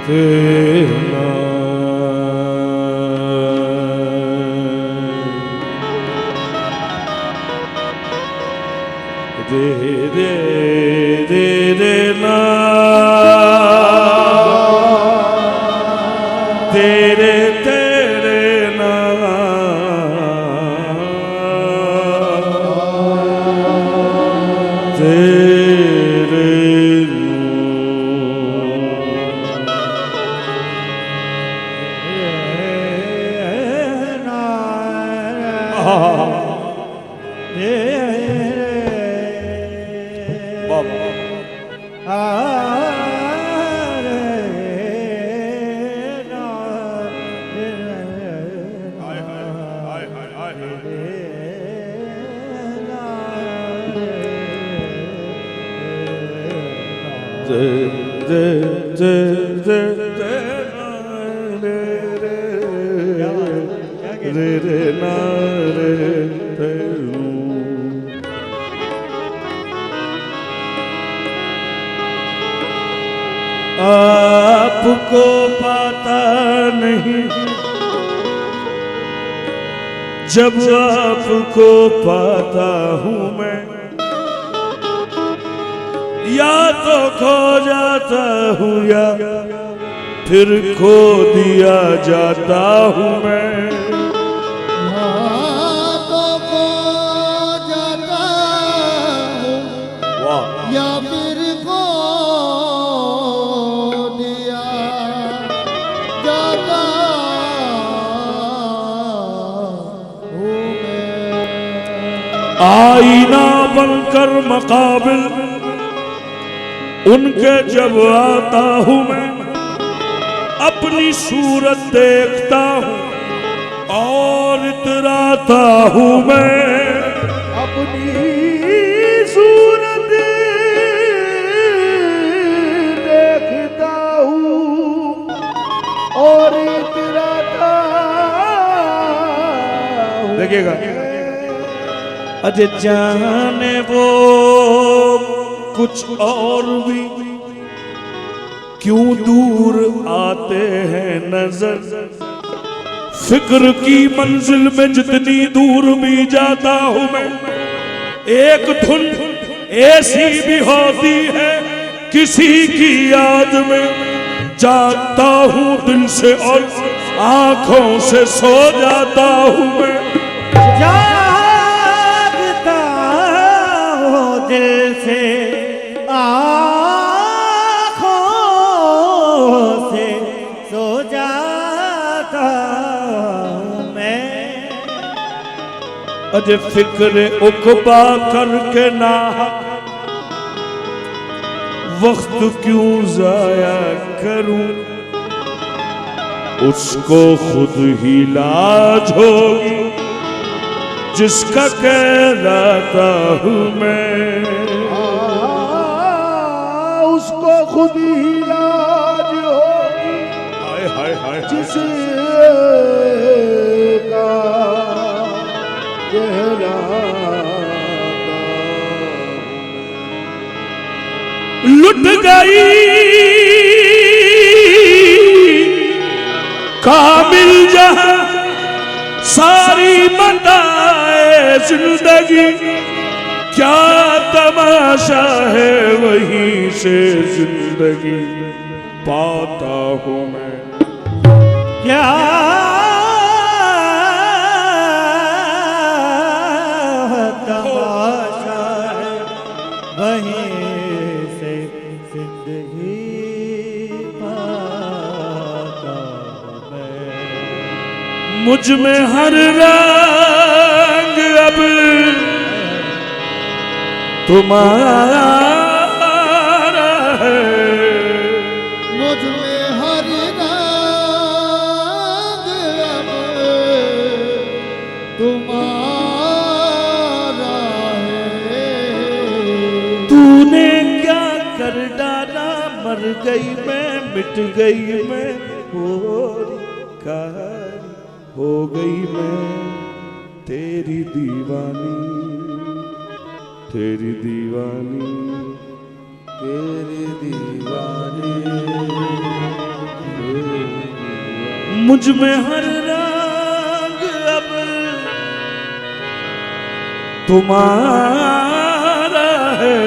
तेरा रे रे रे रे ना तेरे तेरे ना तेरे आपको पता नहीं जब आपको पाता हूँ मैं या तो खो जाता हूँ या फिर खो दिया जाता हूँ मैं तो खो जाता हूँ या फिर खो दिया जाता हूँ मैं। आईना बनकर मकाबिल उनके जब आता हूँ मैं अपनी सूरत देखता हूँ और इतराता हूँ मैं अपनी सूरत देखता हूँ और इतराता हूँ। देखिएगा अजय जाने वो कुछ और भी क्यों दूर आते हैं नजर फिक्र की मंजिल में जितनी दूर भी जाता हूं मैं एक धुन ऐसी भी होती है किसी की याद में जागता हूं दिल से और आंखों से सो जाता हूं मैं जागता हूँ दिल से अजय फिक्र उकबा करके ना वक्त क्यों जाया करूं उसको खुद ही लाज होगी जिसका कहलाता हूं मैं उसको खुद ही लाज होगी हाय हाय हाय जिसका लुट गई कामिल जहां सारी मताए जिंदगी क्या तमाशा है वहीं से जिंदगी पाता हूं मैं क्या मुझ में हर रंग अब तुम्हारा है मुझ में हर रंग अब तुम्हारा है तूने क्या कर डाला मर गई मैं मिट गई मैं हो गई मैं तेरी दीवानी तेरी दीवानी तेरी दीवानी मुझ में हर रंग अब तुम्हारा है,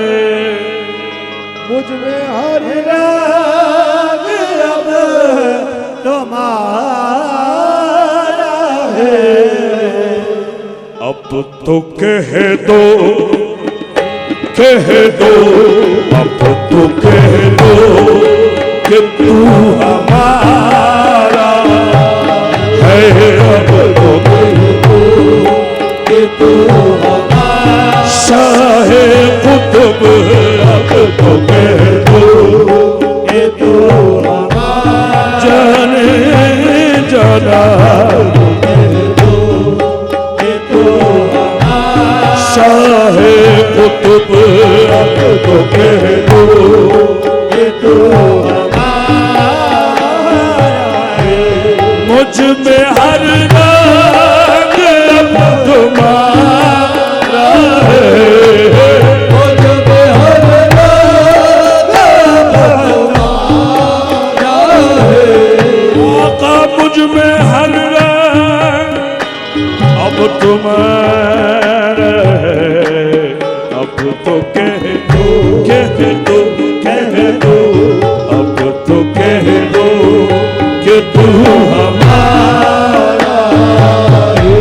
मुझ में हर रंग अब तुम्हारा है। अब तो कह दो, अब तो कह दो कि तू हमारा है। अब तो कह दो कि तू हमारा शाहे कुतुब। अब तो कह दो कि तू हमारा जाने जाना। शाहे कुतुब अब तो कह दो कि तू हमारा है। मुझ में हर रंग अब तुम्हारा है, मुझ में हर रंग अब तुम्हारा है। आका मुझ में हर रंग अब तुम्हारा है। अब तो कह दो, अब तो कह दो कि तू हमारा है।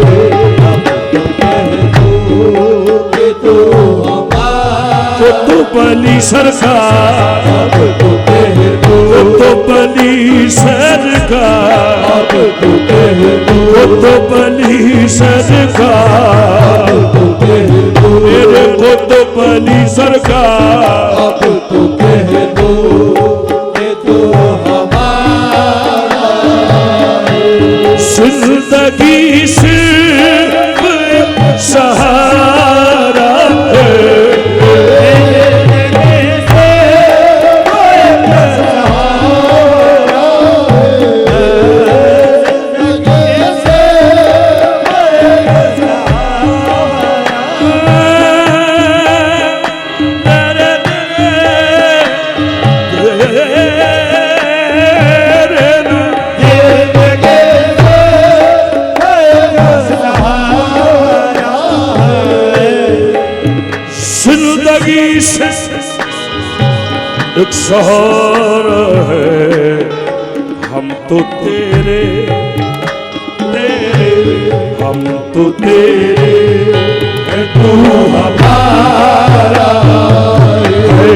अब तो कह दो कि तू हमारा। कुतुब अली सरकार अब तो कह दो, कुतुब अली सरकार अब तो कह दो, कुतुब अली सरकार अब तो कह दो, मेरे कुतुब अली सरकार अब तो कह दो कि तू हमारा है। जिंदगी सिर्फ सहारा है, जिंदगी से एक सहारा है। हम तो तेरे, हम तो तेरे, तू हमारा है।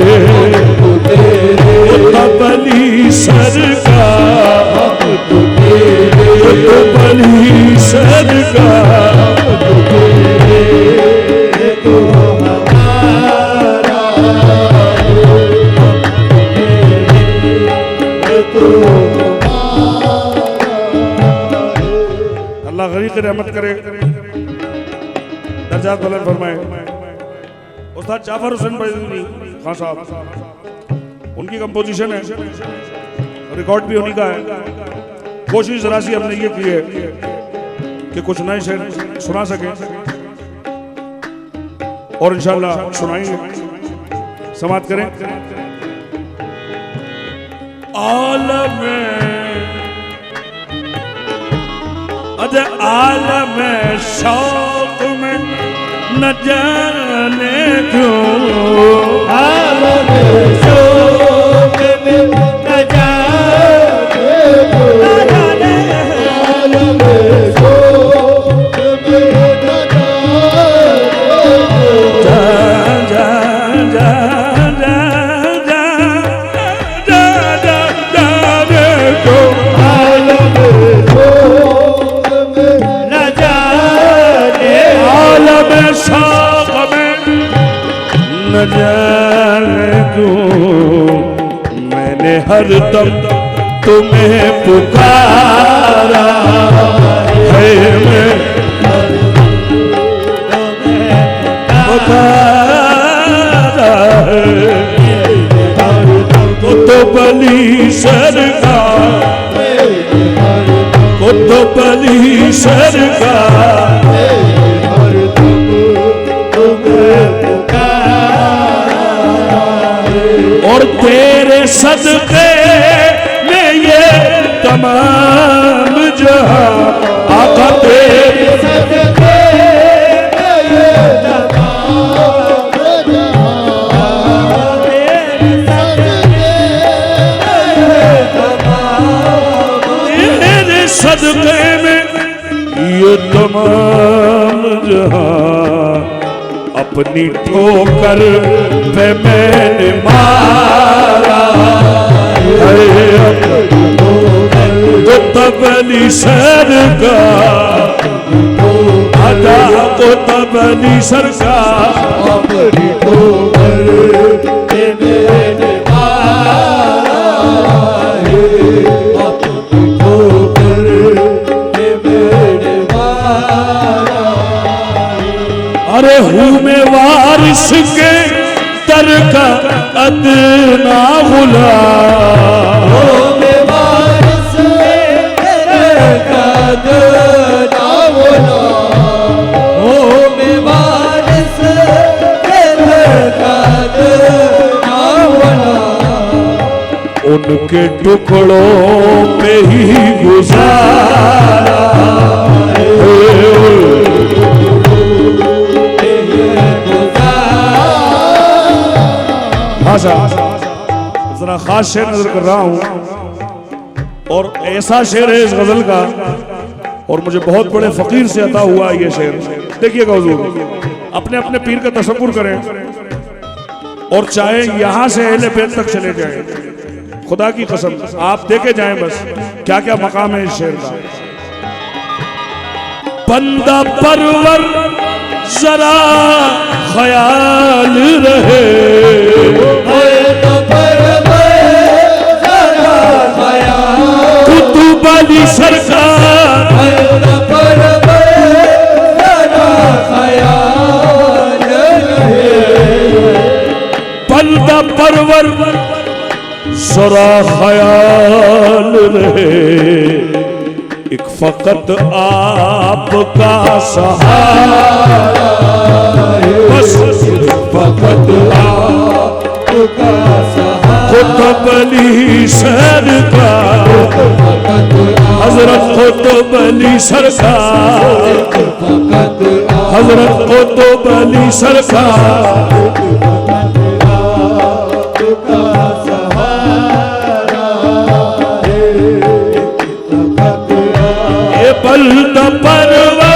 कुतुब अली सरकार हम तो तेरे, कुतुब अली सरकार हम तो तेरे, तू अल्लाह गरीब की रहमत करे, दर्जात बुलंद फरमाए। उस्ताद जाफर हुसैन बैजूनी खान साहब, उनकी कंपोजिशन है, रिकॉर्ड भी उन्हीं का है। कोशिश जरा सी हमने ये की है कि कुछ नए शेर सुना सकें और इंशाअल्लाह सुनाएंगे। समाप्त करें। आलम आलम शौक में न जाने क्यों, आलम शौक में न जाने क्यों, आलम शौक में न न जाने क्यों मैंने हर दम तुम्हें पुकारा है। मैं पुकारा है। कुतुब अली सरकार, कुतुब अली सरकार और तेरे सदके में ये तमाम जहां आका तेरे सदके ये तमाम जहां तेरे सदके ये तमाम तेरे सदके में ये तमाम जहां अपनी ठोकर पे मैंने मारा है तो तबली सरकार अदा को तबली सरकार अपनी ठोकर पे मैंने मारा है अपनी ठोकर पे मैंने मारा अरे हूँ मैं वारिस के दर का अदना गुलाम मैं वारिस तेरे कदर ना बोला ओ मैं वारिस तेरे कदर ना बोला उनके टुकड़ों पे ही गुजारा जरा खास शेर नजर कर रहा हूं और ऐसा शेर है इस गजल का और मुझे बहुत बड़े फकीर से अता हुआ ये शेर। देखिएगा हुजूर, अपने अपने पीर का तसव्वुर करें और चाहे यहां से अहले बैत तक चले जाएं, खुदा की कसम आप देखे जाएं बस क्या क्या मकाम है इस शेर का। बंदा परवर जरा ख्याल रहे कुतुब अली सरकार बंदा परवर जरा ख्याल रहे एक फकत आपका सहारा बस फकत आपका सहारा कुतुब अली सरकार हजरत कुतुब अली सरकार हजरत कुतुब अली सरकार ये बंदा परवर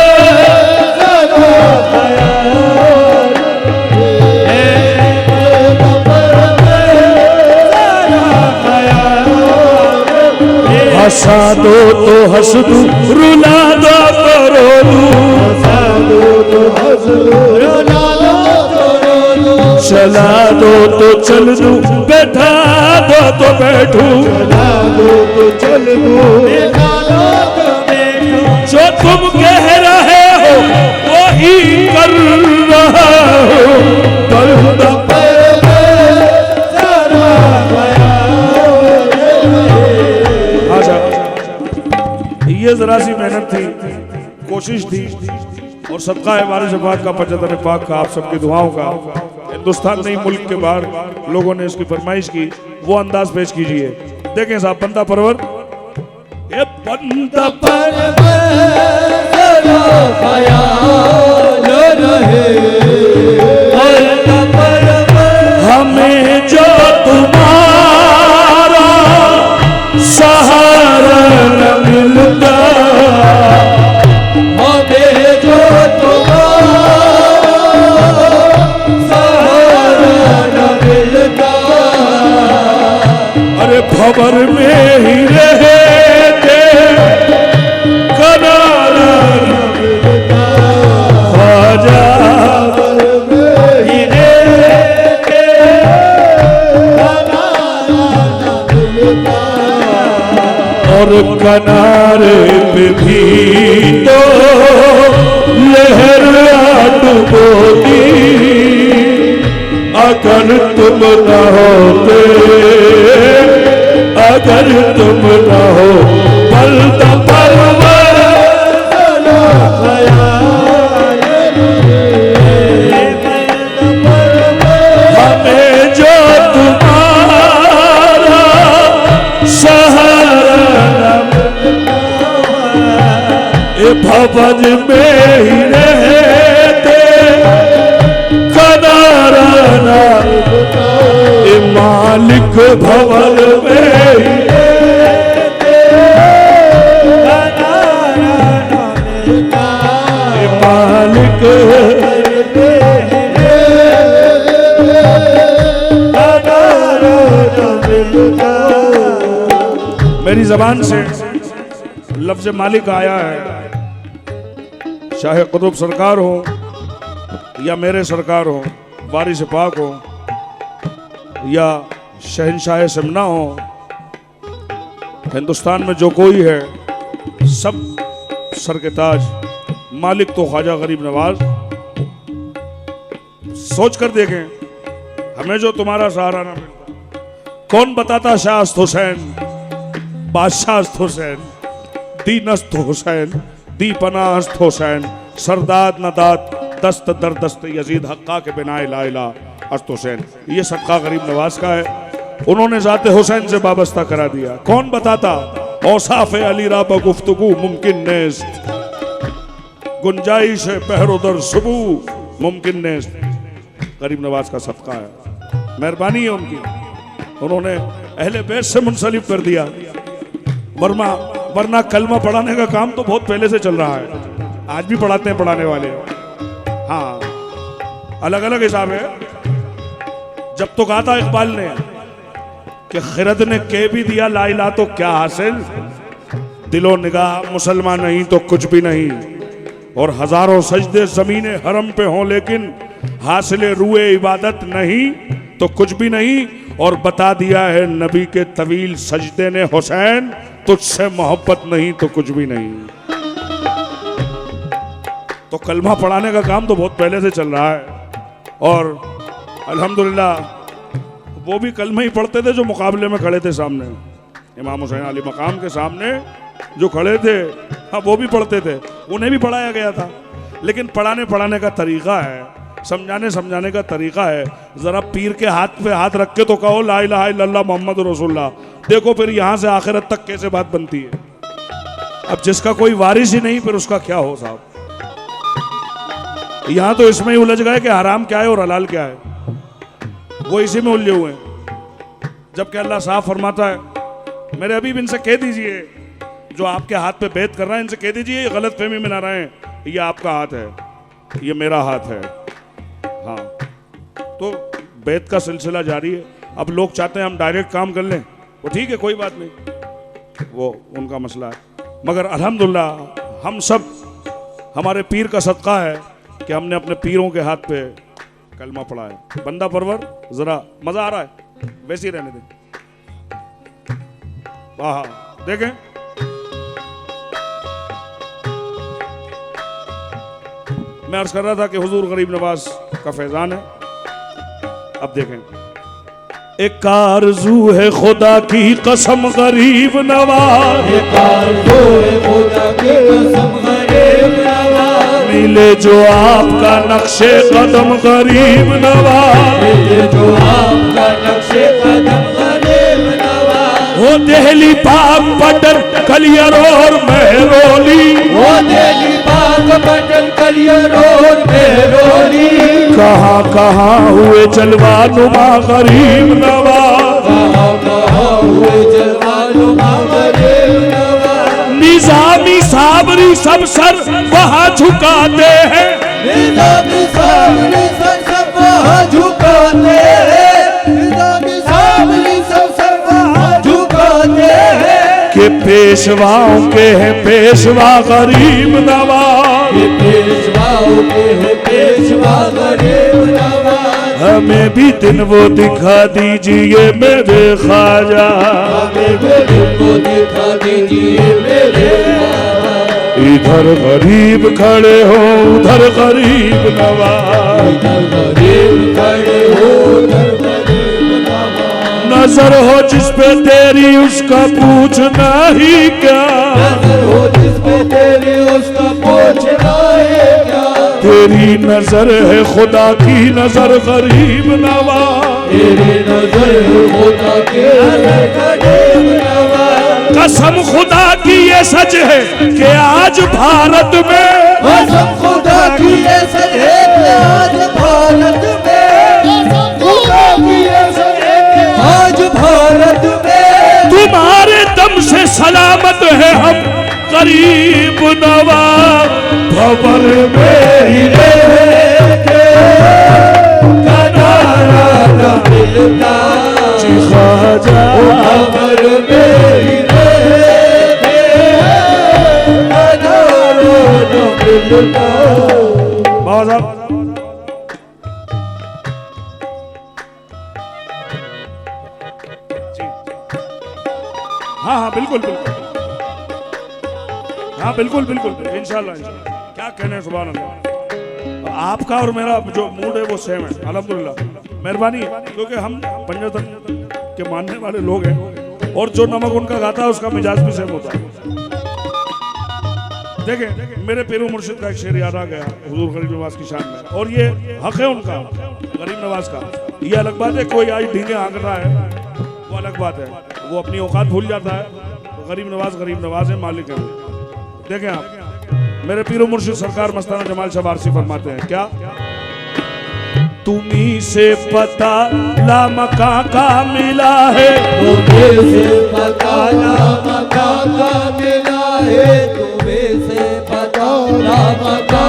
हंसा दो तो हंस दूं रुला दो तो रो दूं चला दो तो चल दूं बैठा दो तो बैठूं जो तुम कह रहे हो वही कर रहा हो बंदा ये जरा सी मेहनत थी, कोशिश थी और सदका है वारिस पाक का पंजतन पाक का आप सबकी दुआओं का। हिंदुस्तान नहीं मुल्क के बाहर लोगों ने इसकी फरमाइश की, वो अंदाज पेश कीजिए। देखें साहब, बंदा परवर ये बंदा हमें जो तुम्हारा सहारा न मिलता हमें जो तुम्हारा सहारा न मिलता अरे खबर में ही रहते करारा न मिलता ख्वाजा और किनारे पे भी तो लहर डुबोती अगर तुम न होते अगर तुम न हो बंदा परवर हमें जो तुम्हारा सहारा समाज में ही रहते, कनारा ना ये मालिक भवन में ही रहते, कनारा ना मिलता, ये मालिक कनारा ना मिलता। मेरी जबान से लफ्ज मालिक आया है, चाहे कुतुब सरकार हो या मेरे सरकार हो, वारिस पाक हो या शहनशाह सिमना हो, हिंदुस्तान में जो कोई है सब सर के ताज। मालिक तो ख्वाजा गरीब नवाज। सोच कर देखें, हमें जो तुम्हारा सहारा ना मिलता, कौन बताता शाहस्त हुसैन, बादशाहस्त हुसैन, दीनस्त हुसैन, दी पनास्त हुसैन, सरदाद नदात, दस्त दर दस्त यजीद हक्का के बिनाए ला इला अस्त हुसैन। ये सदका गरीब नवाज का है, उन्होंने जाते हुसैन से वाबस्ता करा दिया। कौन बताता औसाफ अली रा गुफ्तगू मुमकिन नेस्त, गुंजाइश पहरोदर सुबू मुमकिन नेस्त। गरीब नवाज का सदका है, मेहरबानी है उनकी, उन्होंने अहले बैत से मुंसलिफ कर दिया। वरना कलमा पढ़ाने का काम तो बहुत पहले से चल रहा है, आज भी पढ़ाते हैं पढ़ाने वाले। हाँ, अलग अलग हिसाब है। जब तो कहा था इकबाल ने कि खिरद ने कह भी दिया ला इला तो क्या हासिल, दिलो निगाह मुसलमान नहीं तो कुछ भी नहीं, और हजारों सजदे जमीने हरम पे हों लेकिन हासिले रुए इबादत नहीं तो कुछ भी नहीं। और बता दिया है नबी के तवील सजदे ने हुसैन, तुझसे मोहब्बत नहीं तो कुछ भी नहीं। तो कलमा पढ़ाने का काम तो बहुत पहले से चल रहा है, और अल्हम्दुलिल्लाह वो भी कलमा ही पढ़ते थे जो मुकाबले में खड़े थे सामने, इमाम हुसैन अली मकाम के सामने जो खड़े थे, हाँ वो भी पढ़ते थे, उन्हें भी पढ़ाया गया था। लेकिन पढ़ाने का तरीका है, समझाने का तरीका है। जरा पीर के हाथ पे हाथ रख के तो कहो ला इलाहा इल्लल्लाह मोहम्मद रसूलुल्लाह, देखो फिर यहां से आखिरत तक कैसे बात बनती है। अब जिसका कोई वारिस ही नहीं, फिर उसका क्या हो साहब। यहां तो इसमें ही उलझ गए कि हराम क्या है और हलाल क्या है, वो इसी में उलझे हुए हैं। जबकि अल्लाह साफ फरमाता है, मेरे अबीब इनसे कह दीजिए, जो आपके हाथ पे बैत कर रहे हैं इनसे कह दीजिए ये गलत फहमी में ना रहे, ये आपका हाथ है, ये मेरा हाथ है। हाँ, तो बैत का सिलसिला जारी है। अब लोग चाहते हैं हम डायरेक्ट काम कर लें, वो ठीक है, कोई बात नहीं, वो उनका मसला है। मगर अल्हम्दुलिल्लाह हम सब, हमारे पीर का सदका है कि हमने अपने पीरों के हाथ पे कलमा पढ़ा है। बंदा परवर, जरा मजा आ रहा है, वैसे ही रहने दें। वाह, देखें मैं अर्ज कर रहा था कि हुजूर गरीब नवाज का फैजान है। अब देखें, एक आरज़ू है खुदा की कसम गरीब नवाज, एक आरज़ू है खुदा की कसम गरीब नवाज, मिले जो आपका नक्शे कदम गरीब नवाज, मिले जो आपका नक्शे कदम गरीब नवाज। वो दिल्ली पाक पटन कलियर और मेहरोली, वो दिल्ली पाक पटन कलियर और मेहरोली, कहाँ कहाँ हुए जलवा नुमा गरीब नवाज, कहाँ कहाँ हुए जलवा नुमा गरीब नवाज। निजामी साबरी सब सर वहाँ झुकाते हैं, निजामी साबरी सब वहाँ झुकाते हैं, निजामी साबरी सब वहाँ झुकाते हैं। कि पेशवाओं के हैं पेशवा गरीब नवाज, ये पेशवाओं के हैं पेशवा गरीब नवाज। हमें भी दिन वो दिखा दीजिए मेरे ख्वाजा, हमें भी दिन को दिखा दीजिए मेरे ख्वाजा। इधर गरीब खड़े हो उधर गरीब नवाज, इधर गरीब खड़े हो उधर गरीब नवाज। नजर हो जिस पे तेरी उसका पूछना ही क्या, नजर हो जिस पे तेरी उसका पूछना है क्या। तेरी नजर है खुदा की नजर गरीब नवाज, तेरी नजर है खुदा की नजर गरीब नवाज। कसम खुदा की ये सच है कि आज भारत में, कसम खुदा की ये सच है कि आज भारत में, खुदा की ये सच है कि आज भारत में तुम्हारे दम से सलामत है हम गरीब नवाज भवन में ही रह के किनारा न मिलता ख्वाजा भवन में ही रह के किनारा न मिलता। बाबा साहब हाँ हाँ बिल्कुल बिल्कुल, हाँ बिल्कुल बिल्कुल इंशाल्लाह इंशाल्लाह। क्या कहने सुभान अल्लाह। आपका और मेरा जो मूड है वो सेम है अल्हम्दुलिल्लाह, मेहरबानी, क्योंकि हम पंजातन के मानने वाले लोग हैं और जो नमक उनका गाता है उसका मिजाज भी सेम होता है। देखें मेरे पीर मुर्शिद का एक शेर याद आ गया हुजूर गरीब नवाज की शान में, और ये हक है उनका गरीब नवाज का। ये अलग बात है कोई आज ढींगे हाँक रहा है, वो अलग बात है, वो अपनी औकात भूल जाता है। तो गरीब नवाज है, मालिक है। देखें आप मेरे पीर मुर्शिद सरकार मस्ताना जमाल शाह वारसी फरमाते हैं क्या, तुम्ही से पता लामका का मिला है, तुम्हें से पता लामका का मिला है, तुम्हें से पता लामका का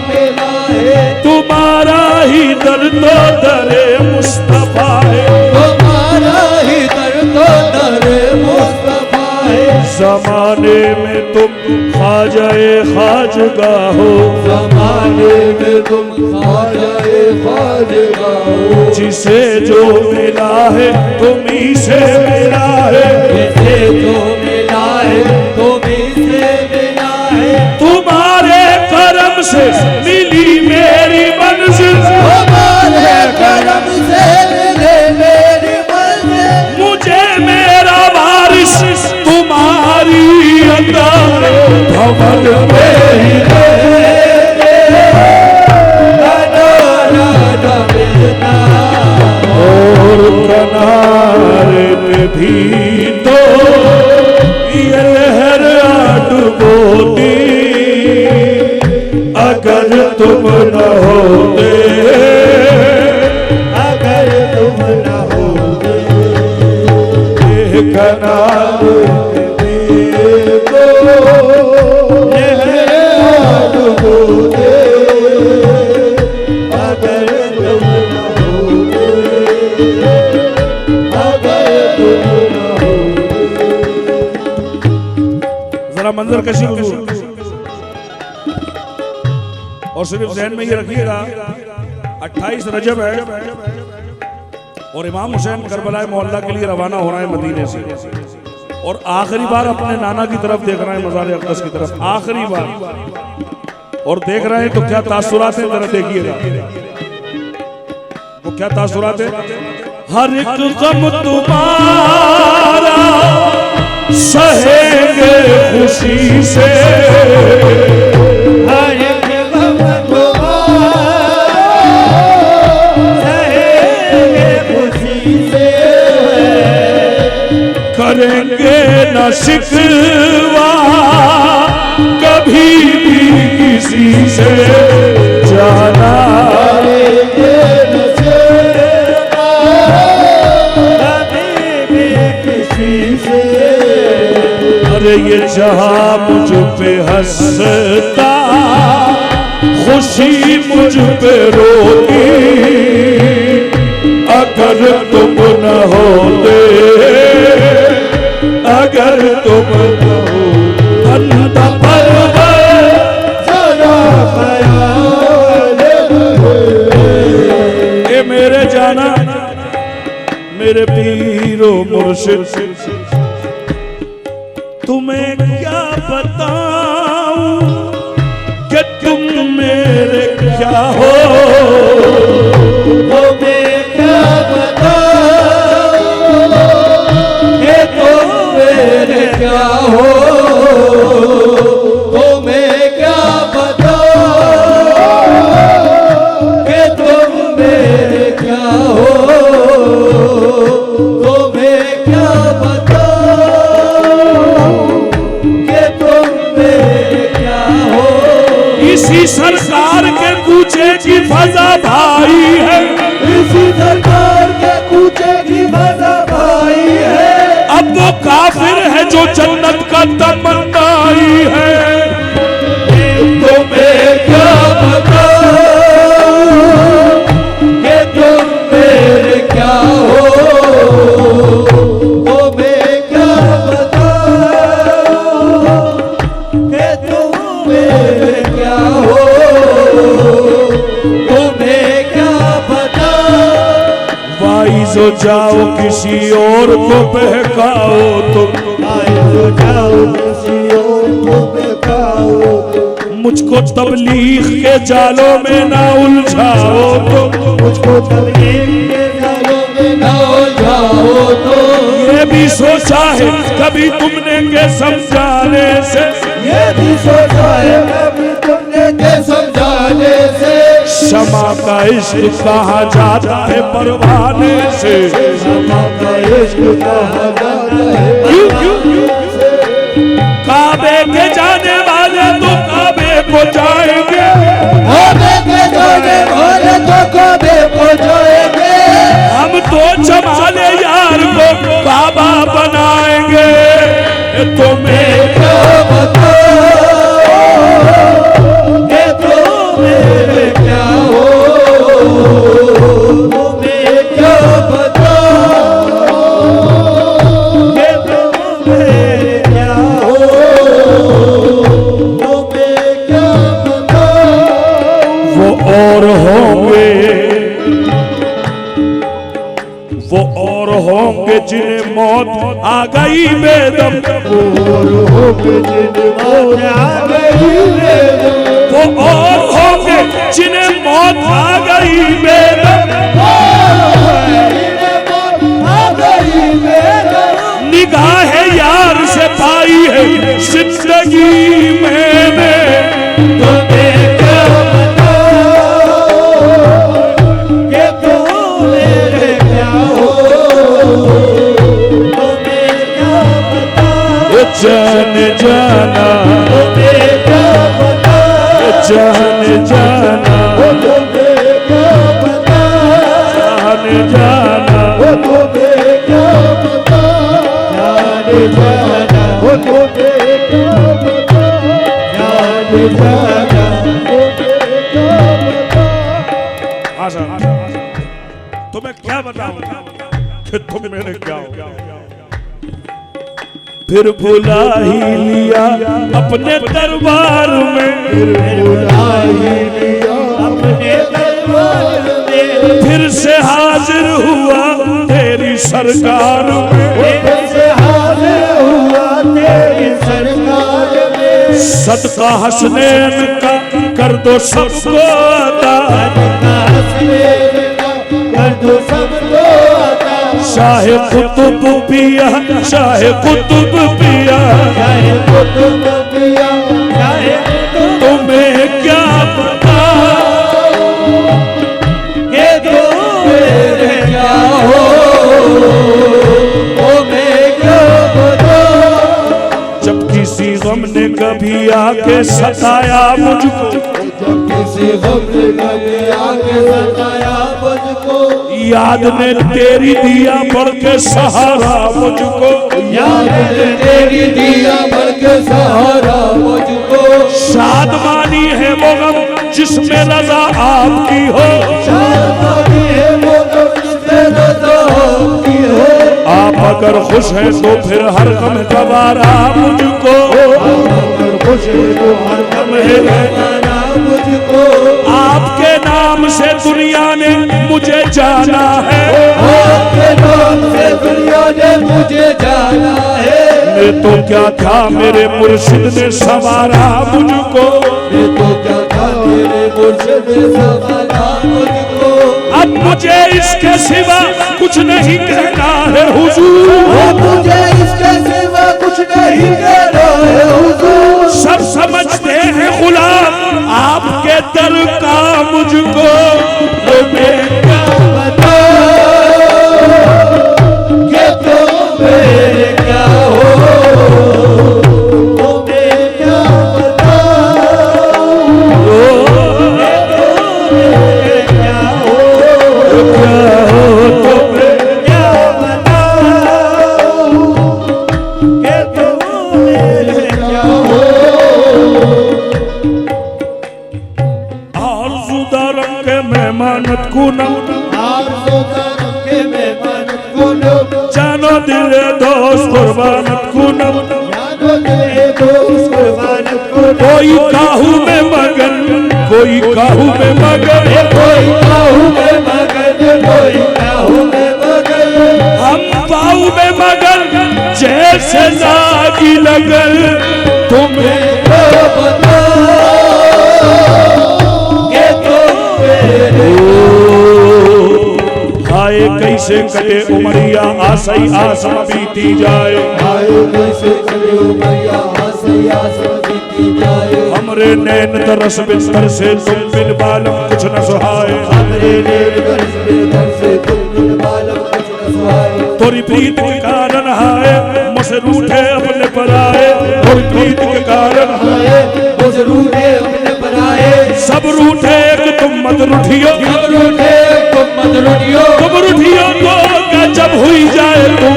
मिला है, तुम्हारा ही दर्द दरे मुस्तफा है, तुम्हारा ही दर्द दरे मुस्तफा है, जमाने में तुम ख्वाजाए खाजगा हो, जमाने में तुम ख्वाजाए खाजगा हो, जिसे जो मिला है तुम्ही से मिला है, जिसे जो मिला है तुम्हीं से मिला है, तुम्हारे करम से मिली मेरी मंजिल, हमारे करम से मिले मेरी मंजिल, मुझे मेरा वारिस तुम्हारी अता भवन में ही और किनारे पे भी तो ये लहर डुबोती, अगर तुम न होते, अगर तुम न होते, किनारे को लहर डुबोते, अगर तुम न होते, अगर तुम न होते। जरा मंजर कशी हुजूर, और सिर्फ ज़हन में ये रखिएगा 28 रजब है और इमाम हुसैन करबला मोहल्ला के लिए रवाना हो रहा है मदीने से, और आखिरी बार अपने नाना की तरफ देख रहे हैं, मज़ार अक़दस की तरफ आखिरी बार, और देख रहे हैं तो क्या तासुरात हैं जरा देखिएगा वो क्या तासुरात है। हर एक गम तुम्हारा सहेंगे खुशी से, हर एक गम तुम्हारा सहेंगे खुशी से, करेंगे न शिकवा कभी भी किसी से, जाना करेंगे न शिकवा कभी भी किसी से, अरे ये जहां मुझ पे हंसता खुशी मुझ पे रोती, अगर तुम न होते, अगर तुम न हो बंदा परवर सदा ख्याल रहे। ये मेरे जाना मेरे पीरो मुर्शिद, तुम्हें क्या बताऊं कि तुम मेरे क्या हो, तुम्हें क्या बताऊं कि तुम मेरे क्या हो, तुम्हें क्या बताऊं कि तुम मेरे क्या हो, तुम्हें क्या बताऊं फजा भाई है, इसी सरकार के कूचे की फजा भाई है। अब वो काफिर है जो जन्नत का तमन्नाई है। तुम्हें क्या बताऊं कि तुम मेरे क्या हो, तुम्हें क्या बताऊं कि तुम मेरे क्या हो, तुम्हें क्या बताऊं। वाइजो जाओ किसी और को बहकाओ तुम, वाइजो जाओ किसी और को बहकाओ, मुझको तबलीग के जालों में ना उलझाओ तुम, मुझको तबलीग के जालों में ना उलझाओ तो। ये भी सोचा है कभी तुमने के समझाने से, ये भी सोचा है कभी तुमने के समझाने से। शमा का इश्क कहा जाता है परवाने से, शमा का इश्क कहा जाता है परवाने से। काबे के जाने वाले तो काबे को जाएंगे, काबे के जाने वाले तो काबे को जाएंगे। हम तो जमाले यार को काबा बनाएंगे। तुम्हें क्या बताओ कि तुम मेरे क्या हो, तुम्हें क्या बताओ कि तुम मेरे क्या हो, तुम्हें क्या बताओ। वो और होंगे, वो और होंगे जिन्हें मौत आ गई बेदम, और होंगे जिन्हें मौत आ गई बेदम, वो और होंगे जिन्हें मौत आ गई बेदम। आ गई बेदम। निगाह यार से पाई है जिंदगी मैंने, तुम्हें क्या बताओ कि तुम मेरे क्या हो, तुम्हें क्या बताओ। जान जाना, तुम्हें क्या बताओ। जान जाना, तुम्हें क्या बताओ। जान जाना, तुम्हें क्या बताओ। जान जाना, तुम्हें क्या बताओ। जान जाना, तुम्हें क्या बताओ। आशा तुम्हें क्या बताऊं कि तुम मेरे क्या हो। फिर बुला ही लिया अपने दरबार में, बुला ही लिया अपने दरबार में। फिर से हाजिर हुआ तेरी सरकार में, फिर से हाजिर हुआ तेरी सरकार में। सदका हसनैन का कर दो सबको अता, कर दो सबको अता। शाहे कुतुब पिया, शाहे कुतुब पिया, चाहे कुतुब पिया, चाहे कुतुब तुम्हें क्या पता के तुम मेरे क्या हो, तुम्हें क्या पता। जब किसी गम ने कभी आके सताया मुझको, जब किसी गम ने कभी आके सताया मुझको, याद ने तेरी दिया बढ़ के सहारा मुझको, याद ने तेरी दिया बढ़ के सहारा मुझको। शादमानी है वो गम जिसमें रजा आपकी हो, शादमानी है वो गम जिसमें रजा आपकी हो। आप अगर खुश हैं तो फिर हर गम गवारा मुझको, अगर खुश है तो हर गम है गवारा मुझको। आपके नाम से दुनिया ने मुझे जाना है, आपके नाम से दुनिया ने मुझे जाना है। मैं तो क्या था मेरे मुर्शिद ने संवारा मुझको, मैं तो क्या था मेरे मुर्शिद ने संवारा मुझको। अब मुझे इसके सिवा कुछ नहीं कहना है हुजूर, अब मुझे इसके सिवा कुछ नहीं कहना है हुजूर। सब समझते हैं गुलाम आपके दर का मुझको, तो मैं क्या बताओ कि तुम मेरे क्या हो, तुम्हें क्या बताओ कि तुम मेरे कुनम आरज़ू करम के मैं मन कुनम जानो दिले दोस्त कुर्बान कुनम जानो दिले दोस्त कुर्बान कुनम कोई काहू में मगन कोई काहू में मगन कोई काहू में मगन कोई काहू में मगन हम पाऊ में मगन जैसे लागी लगन तुम्हें तो बता के तुम मेरे हाय कैसे कटे उमरिया आसई आसम बीती जाए आयो कैसे करियो मैया हंसी आसम बीती जाए हमरे नैन तरस बिस्तर से तुम बिन बालम कुछ न सुहाए हमरे नेर दर से तुम बिन बालम कुछ न सुहाए तोरी प्रीत के कारण हाय मुझसे रूठे अपने पर आए तोरी प्रीत के कारण आए मुझ रूठे अपने बनाए सब रूठे एक तुम मत रूठियो सब रूठे तुम मत रूठियो तुम रूठियो तो क्या जब हुई जाए तुम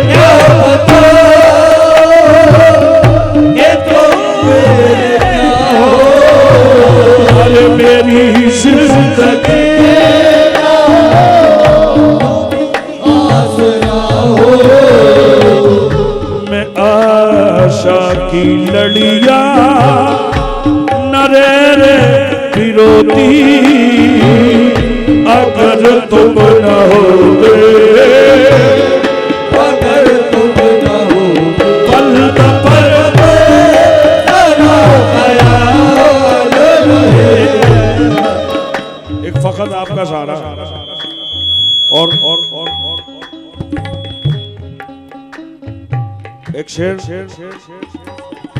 क्या बता ये तुम मेरे क्या हो अरे मेरी जिंदगी आसरा हो में आशा की लड़िया नरे रे विरोधी अगर तुम न होगे अगर तुम न हो पल पर तेरा ख्याल रहे एक फकत आपका सहारा और एक शेर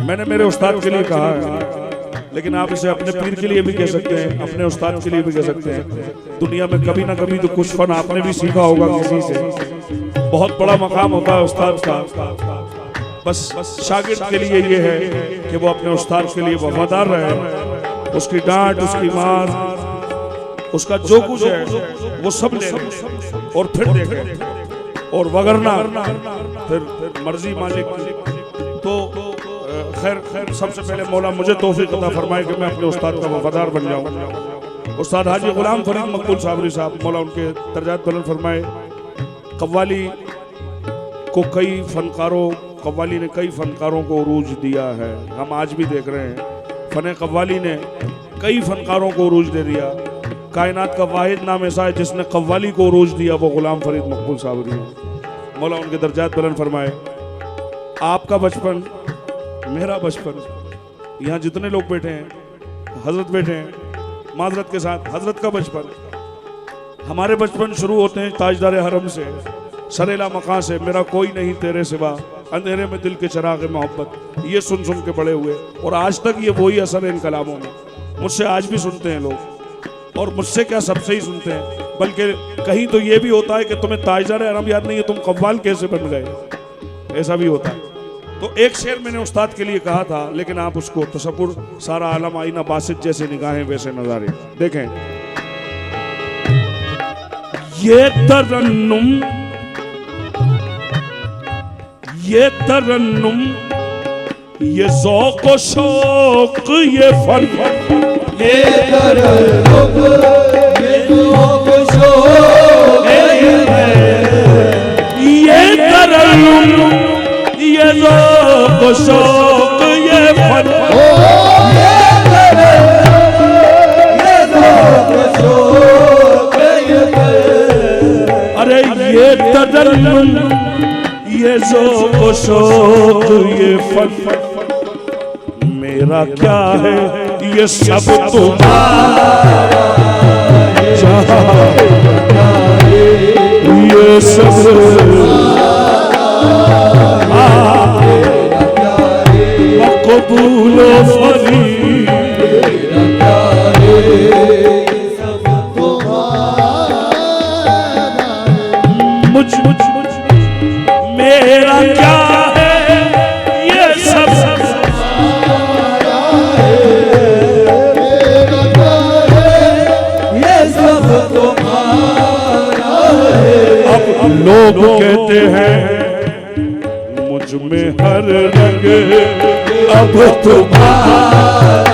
मैंने मेरे उस्ताद के लिए कहा है लेकिन आप इसे अपने पीर के लिए भी कह सकते हैं अपने उस्ताद के लिए भी कह सकते हैं दुनिया में कभी ना कभी तो कुछ फन आपने भी सीखा होगा किसी से बहुत बड़ा मकाम होता है उस्ताद का बस शागिर्द के लिए ये है कि वो अपने उस्ताद के लिए वफादार रहे उसकी डांट उसकी मार उसका जो कुछ है वो सब ले और फिर देखे और वगरना फिर मर्जी मालिक की तो खैर सबसे पहले मौला मुझे तौफीक अता फरमाए कि मैं अपने उस्ताद का वफादार बन जाऊं उस्ताद हाजी गुलाम फरीद मकबूल साबरी साहब मौला उनके दर्जात बुलंद फरमाए कव्वाली को कव्वाली ने कई फनकारों को उरूज दिया है हम आज भी देख रहे हैं फन कव्वाली ने कई फनकारों को उरूज दे दिया कायनात का वाहिद नाम ऐसा है जिसने कव्वाली को उरूज दिया वो गुलाम फरीद मकबूल साबरी मौला उनके दर्जात बुलंद फरमाए आपका बचपन मेरा बचपन यहाँ जितने लोग बैठे हैं हजरत बैठे हैं माजरत के साथ हजरत का बचपन हमारे बचपन शुरू होते हैं ताजदार हरम से सरेला मकां से मेरा कोई नहीं तेरे सिवा अंधेरे में दिल के चिराग मोहब्बत ये सुन सुन के बड़े हुए और आज तक ये वही असर है इन कलामों में मुझसे आज भी सुनते हैं लोग और मुझसे क्या सबसे ही सुनते हैं बल्कि कहीं तो ये भी होता है कि तुम्हें ताजदार हरम याद नहीं है तुम कव्वाल कैसे बन गए ऐसा भी होता है तो एक शेर मैंने उस्ताद के लिए कहा था लेकिन आप उसको तसव्वुर सारा आलम आईना बासित जैसे निगाहें वैसे नजारे देखें ये तरन्नुम ये ज़ौक़ व शौक़ ये फन ये तरन्नुम ये ज़ौक़ व शौक़ ये तरन्नुम ये ज़ौक़ व शौक़ ये फन ये ज़ौक़ व शौक़ ये फन अरे ये तरन्नुम ये ज़ौक़ व शौक़ ये फन मेरा क्या है ये सब तुम्हारा ये सब मक़बूल फरीद मुझ मेरा क्या है ये सब ये सब तुम्हारा है अब लोग कहते हैं मुझ में हर रंग अब तुम्हारा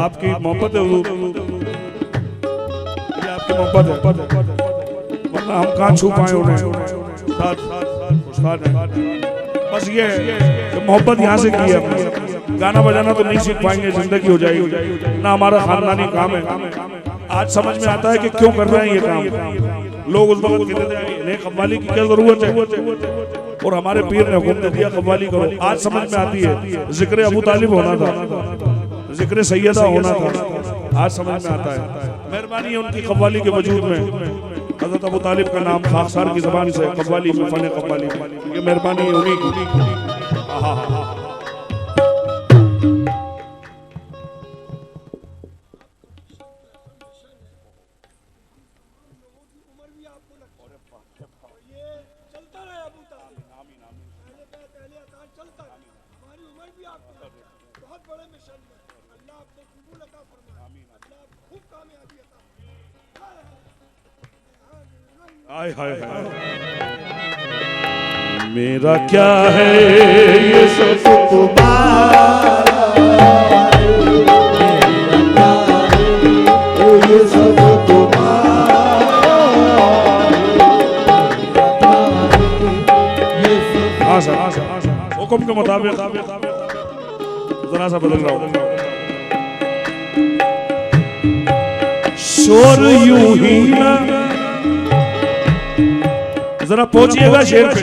आपकी मोहब्बत है हुजूर, ये आपकी मोहब्बत है, वरना हम कहाँ छू पाए उन्हें। बस ये मोहब्बत यहाँ से की है। गाना बजाना तो नहीं सीख पाएंगे, जिंदगी हो जाएगी ना, हमारा खानदानी काम है। आज समझ में आता है कि क्यों कर रहे हैं ये काम। लोग उस वक्त कहते थे इन्हें कव्वाली की क्या जरूरत है, और हमारे पीर ने हुक्म दे दिया कव्वाली करो। आज समझ में आती है जिक्र अबू तालिब होना था, जिक्र सैयदा होना था, आज समझ में आता है। मेहरबानी है उनकी कव्वाली के वजूद में हज़रत अबू तालिब का नाम खाकसार की ज़बान से कव्वाली में, फन कव्वाली, ये मेहरबानी है उन्हीं की। हाय हाय हाय, मेरा क्या है ये सब तुम्हारा, ये सब तुम्हारा, हाँ सर, हुक्म के मुताबिक जरा सा बदल रहा हूँ। शोर यूं ही ना, जरा पहुंचिएगा शेर पे,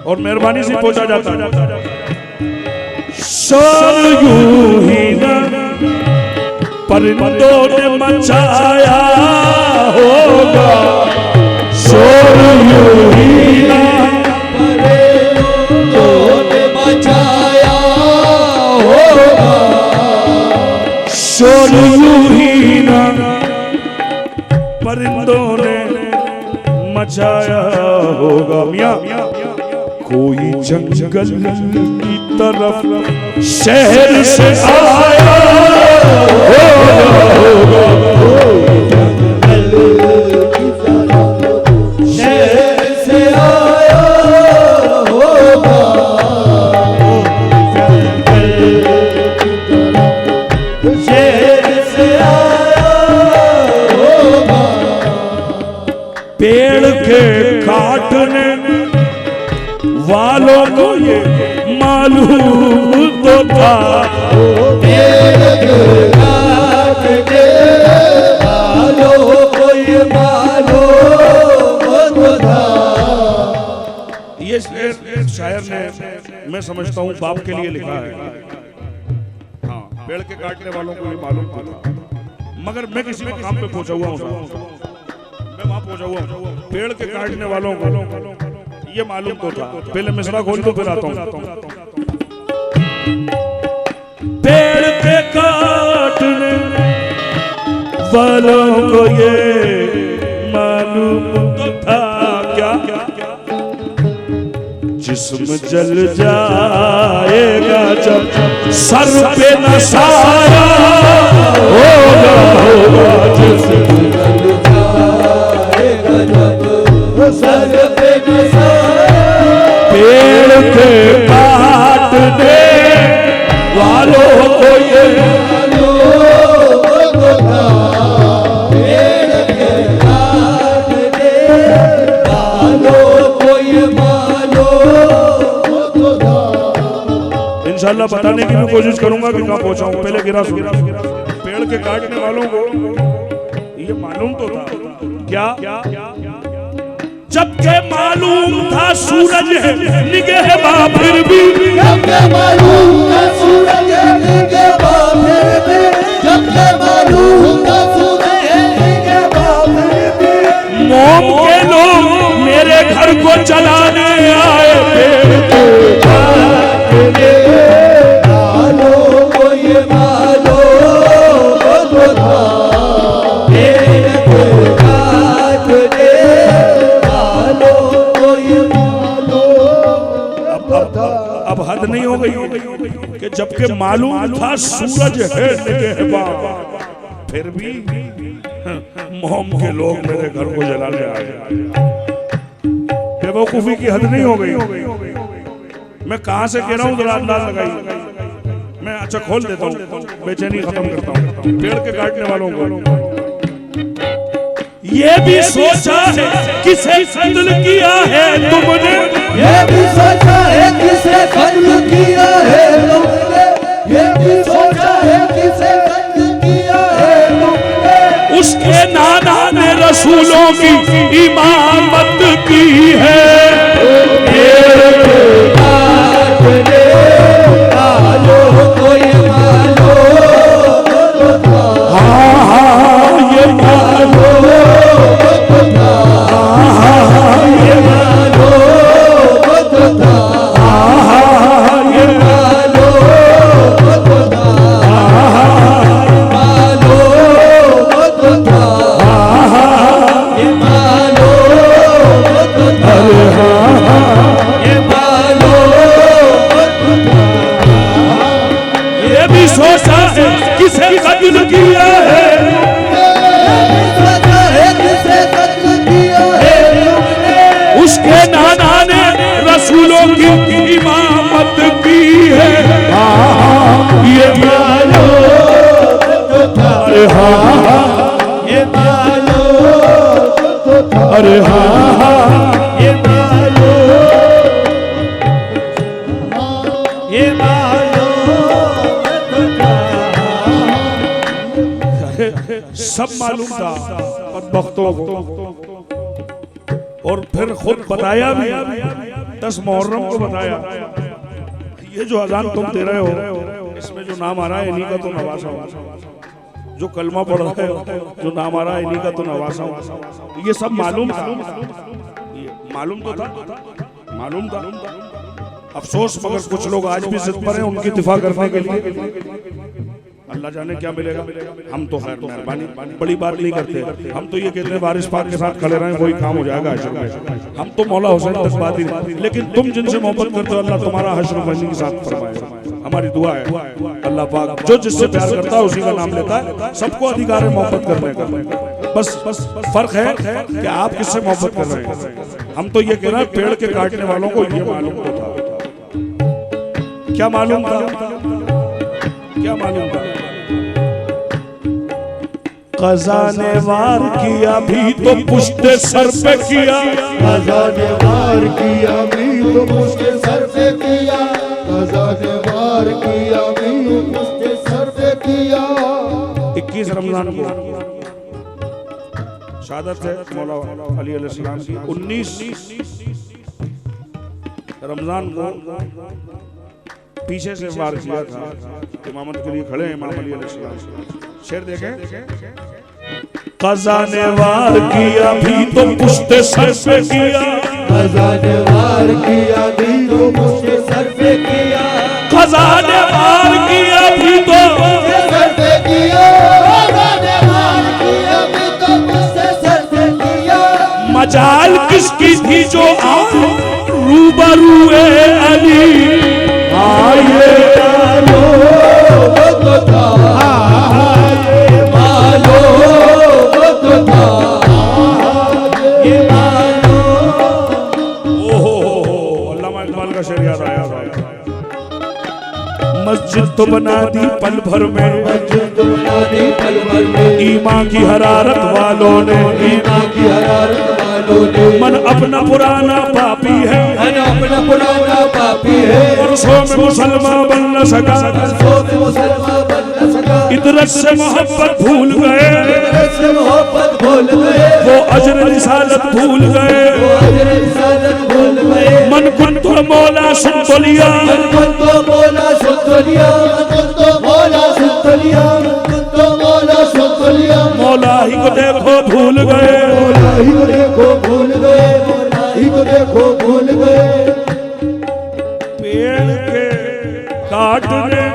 और मेहरबानी से पहुंचा जाता है। शोर यूं ही ना परिंदों ने मचाया होगा, शोर यूं ही ना परिंदों ने मचाया होगा, शोर यूं ही ना परिंदों ने मचाया होगा। मियां कोई जंगल की तरफ शहर से आया होगा, शहर से आया होगा, शहर से आया होगा। पेड़ के काटने वालों को ये मालूम तो था, पेड़ के काटने वालों को ये मालूम तो था। ये शायर ने, मैं समझता हूँ, बाप के लिए लिखा है। हाँ, पेड़ के काटने वालों को ये मालूम था, मगर मैं किसी मकाम पे पहुंचा हुआ हूँ, मैं वहां पहुंचा हुआ हूँ। पेड़ के काटने वालों को ये मालूम तो था। पहले मिसरा खोल तो फिर आता हूँ। पेड़ के काटने वालों को ये मालूम तो था क्या, जिस्म जल जाएगा जब सर पे न साया होगा, जिस्म जल जाएगा जब सर पे न साया। पेड़ के काटने वालों को ये मालूम तो था, पेड़ के काटने वालों को ये मालूम तो था। इंशाल्लाह बताने की भी कोशिश करूंगा कि कहाँ पहुंचा हूं। पहले गिरा सुन, पेड़ के काटने वालों को ये मालूम तो था क्या, जबकि मालूम था सूरज है निगहबां फिर भी, जबकि मालूम था सूरज है निगहबां फिर भी, जबकि मालूम था सूरज है निगहबां फिर भी। मोम के लोग मेरे घर को जलाने आए, पेड़ के काटने वालों को ये मालूम तो था, पेड़ के काटने वालों को ये मालूम तो था। अब हद नहीं हो गई कि जबकि मालूम था सूरज है निगहबां फिर भी मोम के लोग मेरे घर को जलाने आए। बेवकूफी की हद नहीं हो गई। मैं कहां से कह रहा हूं, जरा अंदाज लगाइए। मैं अच्छा खोल देता हूँ, बेचैनी खत्म करता हूँ। पेड़ के काटने वालों को ये भी सोचा है किसे कत्ल किया है तुमने, ये भी सोचा है किसे कत्ल किया है तुमने, ये भी सोचा है किसे कत्ल किया है तुमने। उसके नाना ने रसूलों की इमामत की है। इमामत की है। ये मानो अरे ये मानो अरे ये मानो ये मानो सब मालूम था बदबख्तों को, और फिर खुद बताया भी 10 मुहर्रम को बताया, ये जो अजान तुम दे रहे हो इसमें जो नाम आ रहा है इन्हीं का तो नवासा हो, जो कलमा पढ़ रहे हो जो नाम आ रहा है इन्हीं का तो नवासा हो। ये सब मालूम था, मालूम तो था, मालूम था। अफसोस मगर कुछ लोग आज भी जिद पर हैं उनकी दिफा करने के लिए। अल्लाह जाने क्या मिलेगा। हम तो खैर मेहरबानी बड़ी बात नहीं करते, हम तो ये कहते हैं वारिस पाक के साथ खड़े रहें वही काम हो जाएगा हश्र में। हम तो मौला हुसैन तक बात ही नहीं, लेकिन तुम जिनसे मोहब्बत करते हो अल्लाह तुम्हारा हश्र मनी के साथ फरमाए। हमारी दुआ है अल्लाह पाक जो जिससे प्यार करता है उसी का नाम लेता है। सबको अधिकार है मोहब्बत करने का, बस फर्क है कि आप किससे मोहब्बत कर रहे हैं। हम तो ये कह रहे हैं पेड़ के काटने वालों को ये मालूम था। क्या मालूम था, क्या मालूम था? क़ज़ा ने वार किया भी तो पुश्ते सर पे किया, क़ज़ा ने वार किया भी तो पुश्ते सर पे किया, क़ज़ा ने वार किया भी तो पुश्ते सर पे किया। 21 रमजान को शहादत है मौला अली अलैहिस्सलाम की। 19 रमजान को पीछे से वार किया था। इमामत के लिए खड़े हैं इमाम अली अलैहिस्सलाम। शेर देखें, क़ज़ा ने वार किया भी तो पुश्ते सर पे किया, क़ज़ा ने वार किया भी तो पुश्ते सर पे किया, क़ज़ा ने वार किया भी तो सर पे किया, क़ज़ा ने वार किया भी तो पुश्ते सर पे किया। मजाल किसकी थी जो रूबरूए अली आए मस्जिद तो बना दी पल भर में, मस्जिद तो बना दी पल भर में, ईमान की हरारत वालों ने, ईमान की हरारत वालों ने। मन अपना पुराना पापी है, मन अपना पुराना पापी है, वर्षों में मुसलमान बन न सका, वर्षों में मुसलमान बन न सका। इतरत से मोहब्बत भूल गए, इतरत से मोहब्बत भूल गए, वो अजर रिसालत भूल गए, वो अजर रिसालत भूल गए। मन कुन तो मौला सुन तो लिया, मन कुन तो मौला सुन तो लिया, मन कुन तो मौला सुन तो लिया, मन कुन तो मौला सुन तो लिया। मौला ही को देखो भूल गए, मौला ही को देखो भूल गए, मौला ही को देखो भूल गए। पेड़ के काटने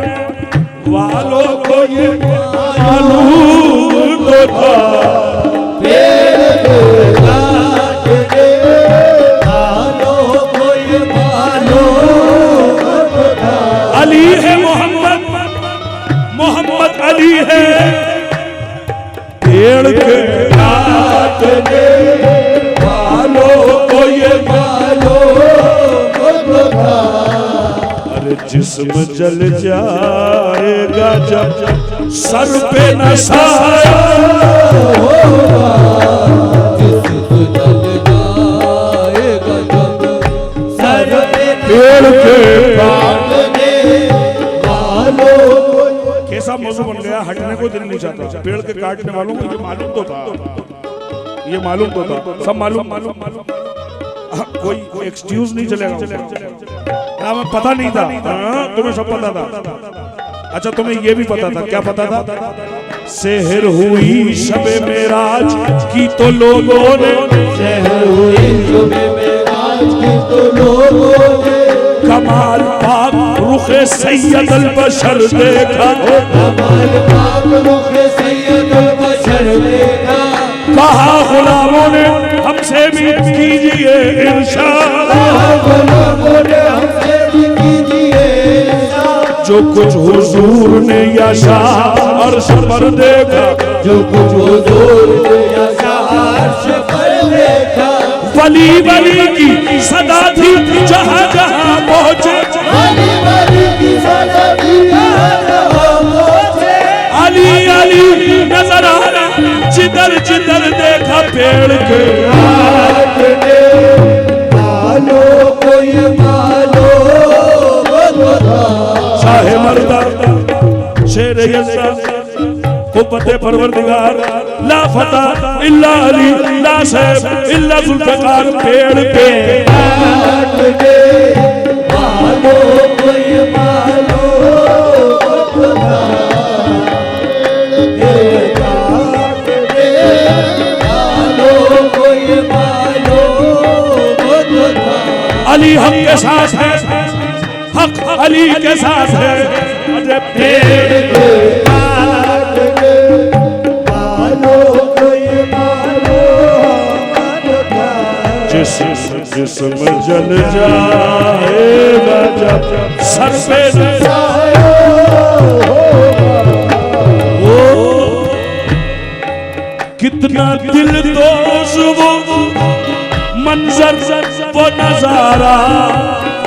वालों को ये मालूम तो था, पेड़ के काटने वालों को ये मालूम तो था। अली है मोहम्मद, मोहम्मद अली है। पेड़ के काटने वालों को ये मालूम तो था, अरे जिस्म जल जा जाएगा जब सर पे न साया होगा, जिस जल जाएगा जब सर पे पेड़ के काटने वालों को। कैसा मौजूद बन गया, हटने को दिल नहीं चाहता। पेड़ के काटने वालों को ये मालूम तो था, ये मालूम तो था, सब मालूम। कोई एक्सक्यूज नहीं चलेगा। हमें पता नहीं था, तुम्हें सब पता था। अच्छा तुम्हें ये भी पता था, क्या पता था? सेहर हुई शबे मेराज की तो लोगों ने, शहर हुई शबे मेराज की तो लोगों ने, कमाल पाक रुखे सैयद अल बशर देखा, कमाल पाक रुखे सैयद अल बशर देखा। कहा गुलामों ने हमसे भी कीजिए इरशाद, गुलामों ने हमसे भी कीजिए इरशाद। जो कुछ हुजूर ने या शाह अर्श पर देखा, जो कुछ हुजूर ने या शाह अर्श पर देखा। वली वली की सदा थी जहां जहां पहुंचे, वली वली की सदा थी जहां जहां पहुंचे। अली अली नजर आना जिधर जिधर देखा पेड़ के काटने वालों को ये मालूम था। शाहे मर्दा शेर यज़्ज़ा कुव्वते परवरदिगार ला फता इल्ला अली ला सैफ इल्ला जुल्फ़िकार पेड़ पे काटने वालों को ये मालूम था। काटने वालों को ये मालूम था। अली हम के साथ है, हक अली के साथ है। अरे पेड़ काटने वालों को ये मालूम था। जिस्म जल जाएगा जब सर पे ओ कितना दिल दोष वो मंजर वो नजारा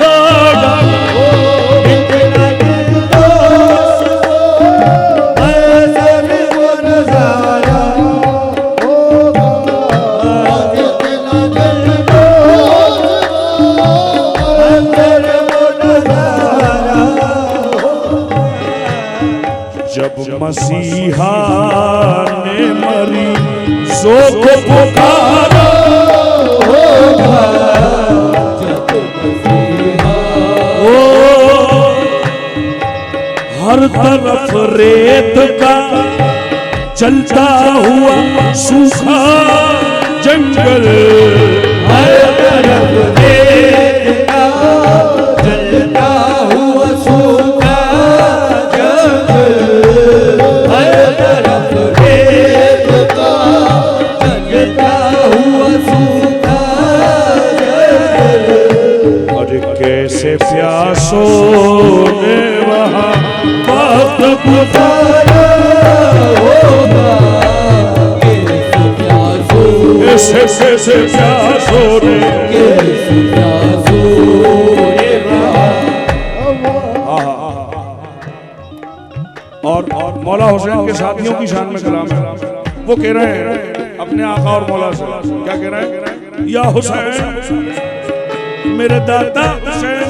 होगा। इतना दिल दोष मंजर वो नजारा होगा। इतना दिल दोष मंजर वो नजारा होगा। जब मसीहा ने मरीजों को पुकारा होगा। जब मसीहा ओ हर तरफ रेत का चलता हुआ सूखा जंगल, हर तरफ रेत का जलता हुआ सूखा जंगल। हर तरफ रेत का जलता हुआ सूखा जंगल। और कैसे प्यासों ने वहाँ वक्त गुजारा होगा। कैसे प्यासों ने और मौला हुसैन के साथियों की शान में कलाम है। वो कह रहे हैं अपने आका और मौला से, क्या कह रहे हैं? या हुसैन मेरे दादा हुसैन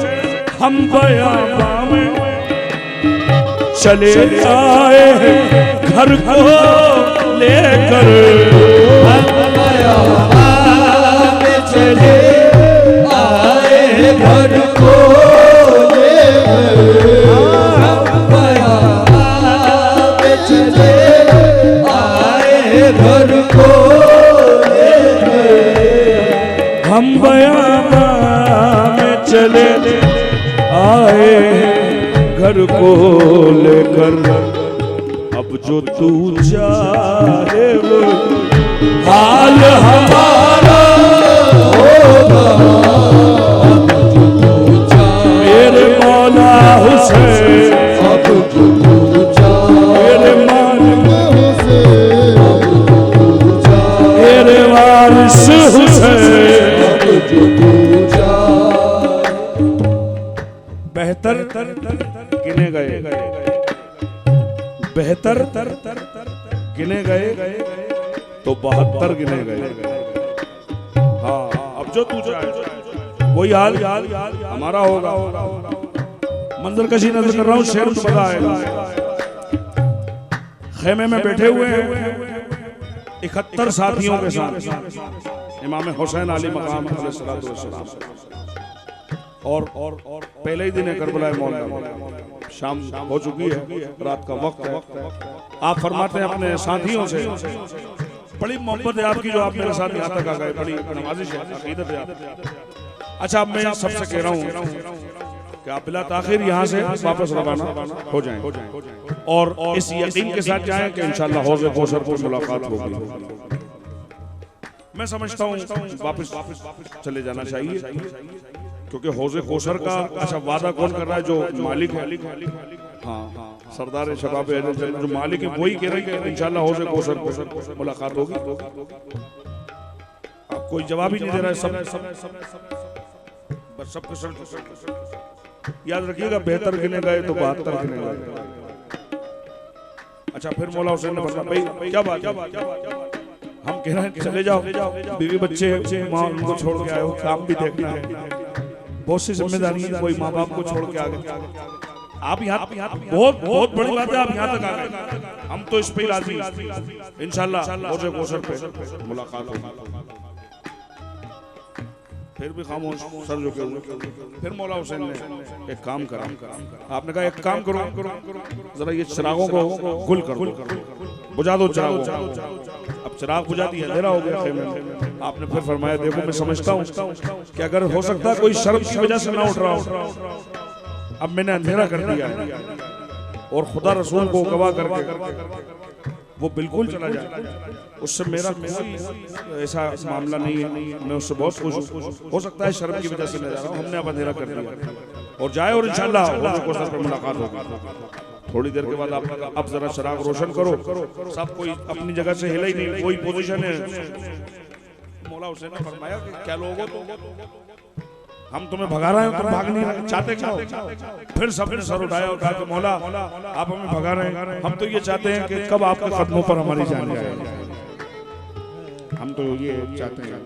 हम बयाबा में चले आए हैं घर को लेकर, हम बयाबा में चले आए घर को लेकर। हम बयाबा में चले आए घर को लेकर। हम बयाबा में चले आए घर को लेकर। अब जो तू चाहे वो हाल हमारा होगा। मेरे मौला हुसैन, अब जो तू चाहे मेरे मालिक मेरे वारिस हुसैन। बेहतर गिने गए बेहतर गिने गए तो 72 गिने गए। हाँ, अब जो तू चाहे वही हाल हमारा होगा। मंजर कशी नजर कर रहा हूँ, शेर तो बता आएगा। खेमे में बैठे हुए हैं 71 साथियों के साथ इमाम हुसैन अली मकाम अलैहिस्सलाम, और पहले ही दिन है करबला मौला, शाम हो चुकी है, रात का वक्त है। आप फरमाते हैं अपने साथियों से, बड़ी मोहब्बत है आपकी जो आप मेरे साथ यहाँ तक आ गए, बड़ी नवाजिश है, अकीदत है आप। अच्छा, अब मैं सबसे कह रहा हूँ कि आप बिला ताखिर यहाँ से वापस रवाना हो जाएं और इस यकीन के साथ जाएं कि इंशाअल्लाह हौज़ कौसर पर मुलाकात होगी। मैं समझता हूँ वापस चले जाना चाहिए, क्योंकि हौज़ कौसर का अच्छा वादा कौन कर रहा है? जो मालिक है, हाँ, सरदार शबाब अहले जन्नत जो मालिक है वही कह रहे हैं कि इंशाअल्लाह हौज़ कौसर पर मुलाकात होगी। कोई जवाब ही नहीं दे रहा है, सबके सब याद रखिएगा, बेहतर गिने गए तो 72 गिने गए। अच्छा, फिर मौला हुसैन ने बताया, भाई क्या बात, हम कह रहे हैं चले जाओ, बीवी बच्चे माँ उनको छोड़ के आए हो, काम भी देखना है, बहुत सी जिम्मेदारी है, कोई माँ बाप को छोड़ के आ गए, आप यहाँ बहुत बड़ी बात है, आप यहाँ तक आ गए, हम तो इस पे राजी, इंशाअल्लाह हौज़ कौसर पे मुलाकात होगी। फिर भी खामोश, सर झुके हुए। फिर मौला हुसैन ने एक काम करा, आपने कहा एक काम करो, जरा ये चिरागों को गुल कर दो, बुझा दो चिरागों। अब चिराग बुझा दिया, अंधेरा हो गया खेमे में। आपने फिर फरमाया, देखो मैं समझता हूँ कि अगर हो सकता है कोई शर्म की वजह से ना उठ रहा हो, अब मैंने अंधेरा कर दिया और खुदा रसूल को गवाह करके वो बिल्कुल चला जाए, उससे मेरा कोई ऐसा मामला नहीं है, मैं उससे बहुत खुश हूँ। हो सकता है शर्म की वजह से ले जा रहा हूँ, हमने अब अंधेरा कर दिया और जाए, और इंशाअल्लाह हौज़ कौसर पर मुलाकात होगी। थोड़ी देर के बाद आप अब जरा चिराग रोशन करो, सब कोई अपनी जगह से हिला ही नहीं, कोई पोजीशन है। मौला हुसैन ने फरमाया कि क्या लोगों तो हम तुम्हें भगा रहे हैं, तुम भाग नहीं चाहते क्या? फिर सबने सर उठा के मौला आप हमें भगा रहे हैं, हम तो ये चाहते हैं कि कब आपके कदमों पर हमारी जान जाए, हम तो ये चाहते हैं।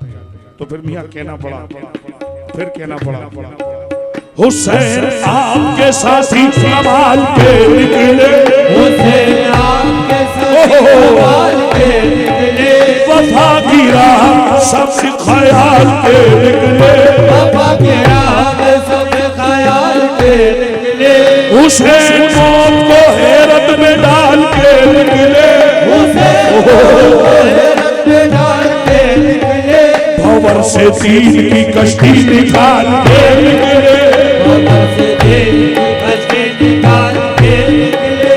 तो फिर मियां कहना पड़ा, फिर कहना पड़ा, हुसैन आपके साथी संभाल के निकले, हुसैन आपके साथी संभाल के निकले, वफा की राह सबसे ख्याल के निकले, वफा की राह सबसे ख्याल के निकले, हुसैन मौत को हैरत में डाल के निकले, हुसैन को हैरत में डाल के निकले, भंवर से तीर की कश्ती निकाल के निकले, भंवर से तीर की कश्ती निकाल के निकले,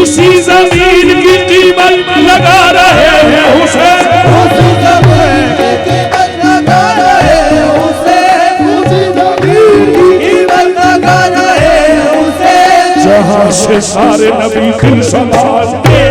उसी जमीन की कीमत लगा रहे हैं हुसैन, उसी जमीन की कीमत लगा रहे हैं हुसैन, उसी जमीन की कीमत लगा रहे हैं हुसैन, जहां से सारे नबी दिल संभाल के,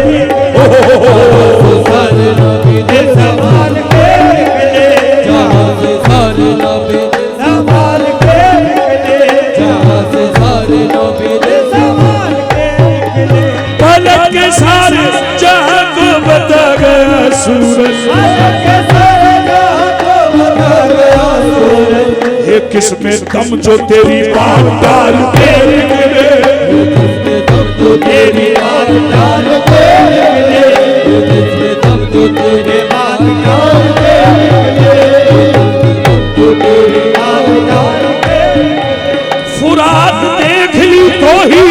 सारे नबी दिल संभाल के निकले, जहां से सारे नबी दिल संभाल के निकले, जहां से सारे नबी दिल संभाल के निकले, पलक के सारे जहां को बता गया सूरज, पलक के सारे जहां को बता गया सूरज, ये किसमें दम जो तेरी बात डाल के निकले, जिसमें दम जो तेरी बात डाल के निकले, जिसमें दम जो तेरी बात डाल के निकले, जो तेरी बात डाल के निकले, फुरात देख ली तो ही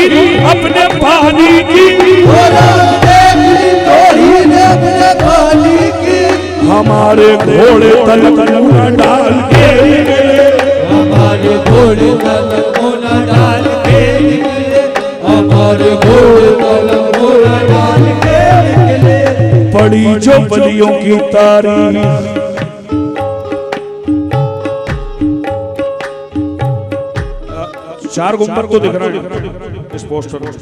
अपने पानी की, फुरात देख ली तो ही ने अपने पानी की, हमारे घोड़े तलक न डाल के निकले, हमारे घोड़े तलक न डाल के निकले, हमारे घोड़े तलक न डाल के निकले, पड़ी जो बलियों की तारीख, चार गुंबद तो दिख रहा है इस पोस्टर में,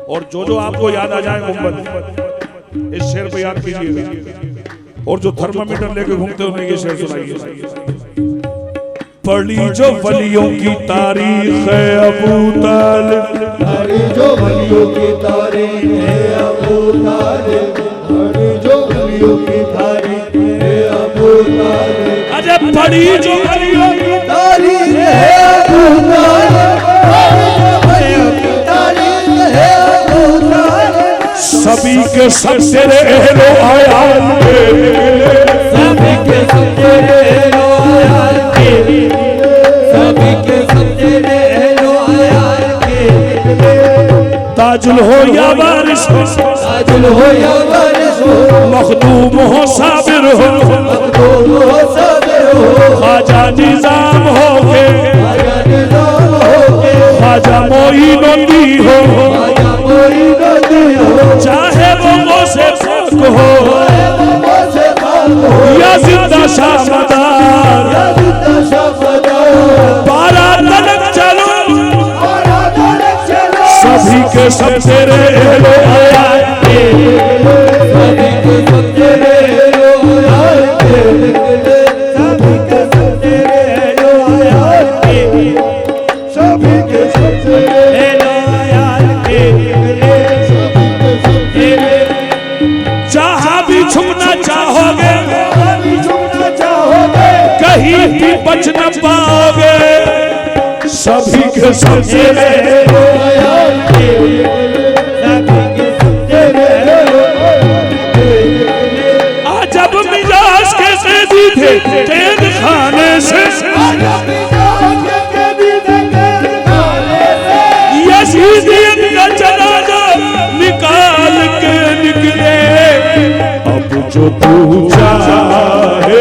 और जो आपको याद आ जाए गुंबद इस शेर पे याद कीजिएगा, और जो थर्मामीटर लेके घूमते उन्हें ये शेर सुनाइए। पढ़ी जो वलियों की तारीख है अबू तालिब, पढ़ी जो वलियों गलियों की तारीफ है अबू तालिब, बड़ी जो गलियों की तारीफ है अबू तालिब, अरे बड़ी जो गलियों की तारीफ है अबू तालिब, बड़ी जो तारीफ है अबू तालिब, सभी के सब तेरे एहलो आयात के, सभी के सब तेरे एहलो आयात के, सभी के सब तेरे एहलो आयात के, ताजुल हो या बारिश हो, ताजुल हो या बारिश हो, मखदूम हो साबिर हो, मखदूम हो साबिर हो, ख्वाजा निजाम हो के, ख्वाजा निजाम हो के, ख्वाजा मोइनुद्दीन हो, ख्वाजा मोइनुद्दीन हो, चाहे वो से पाक हो या जिंदा शामदार, या जिंदा शामदार, पारा तलक चलो, पारा तलक चलो, सभी के सब तेरे एहलो आयात के, सभी के सब तेरे एहलो आयात के, सभी के सब तेरे एहलो आयात के, सभी के सब तेरे एहलो आयात के, जहाँ भी छुपना चाहोगे, कहीं भी बच न पाओगे, सभी के सब तेरे एहलो आयात के, जब मिजाज के कैदी थे कैद खाने से, यजीदियत का जनाजा निकाल के निकले, अब जो तू चाहे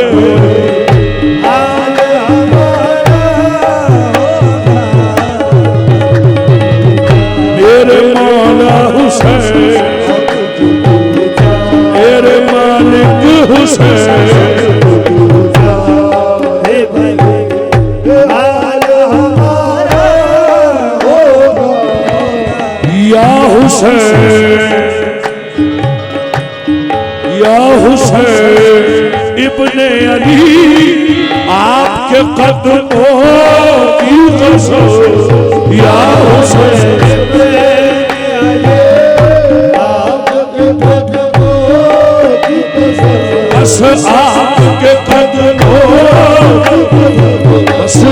मेरे मौला हुसैन, मेरे मालिक हुसैन, या हुसैन इब्ने अली, आपके कदमों की कसम, या हुसैन बस आपके कदमों, बस या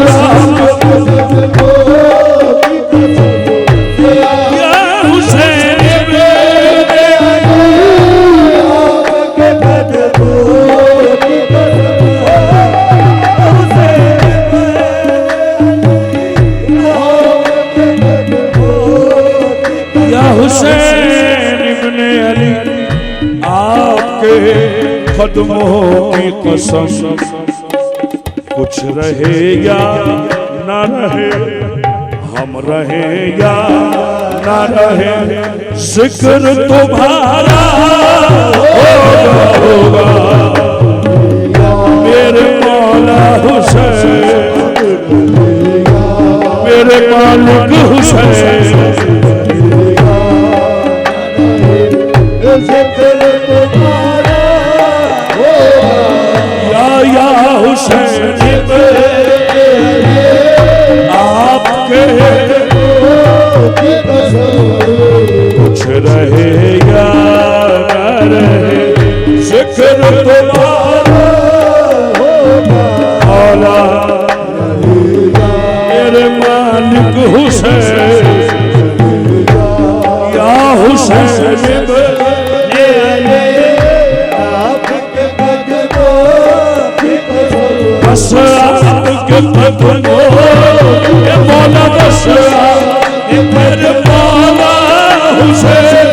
हुसैन या हुसैन इब्ने अली, आपके कदमों की कसम, कुछ रहे या न रहे, हम रहे या न रहे, जिक्र तुम्हारा होगा, मेरे मौला हुसैन, मेरे मालिक हुसैन, या हुसैन आपके कुछ रहे या न रहे, जिक्र तुम्हारा मौला, मेरे मालिक हुसैन, या हुसैन बस आपके कदमों के मौला, बस मेरे मौला हुसैन,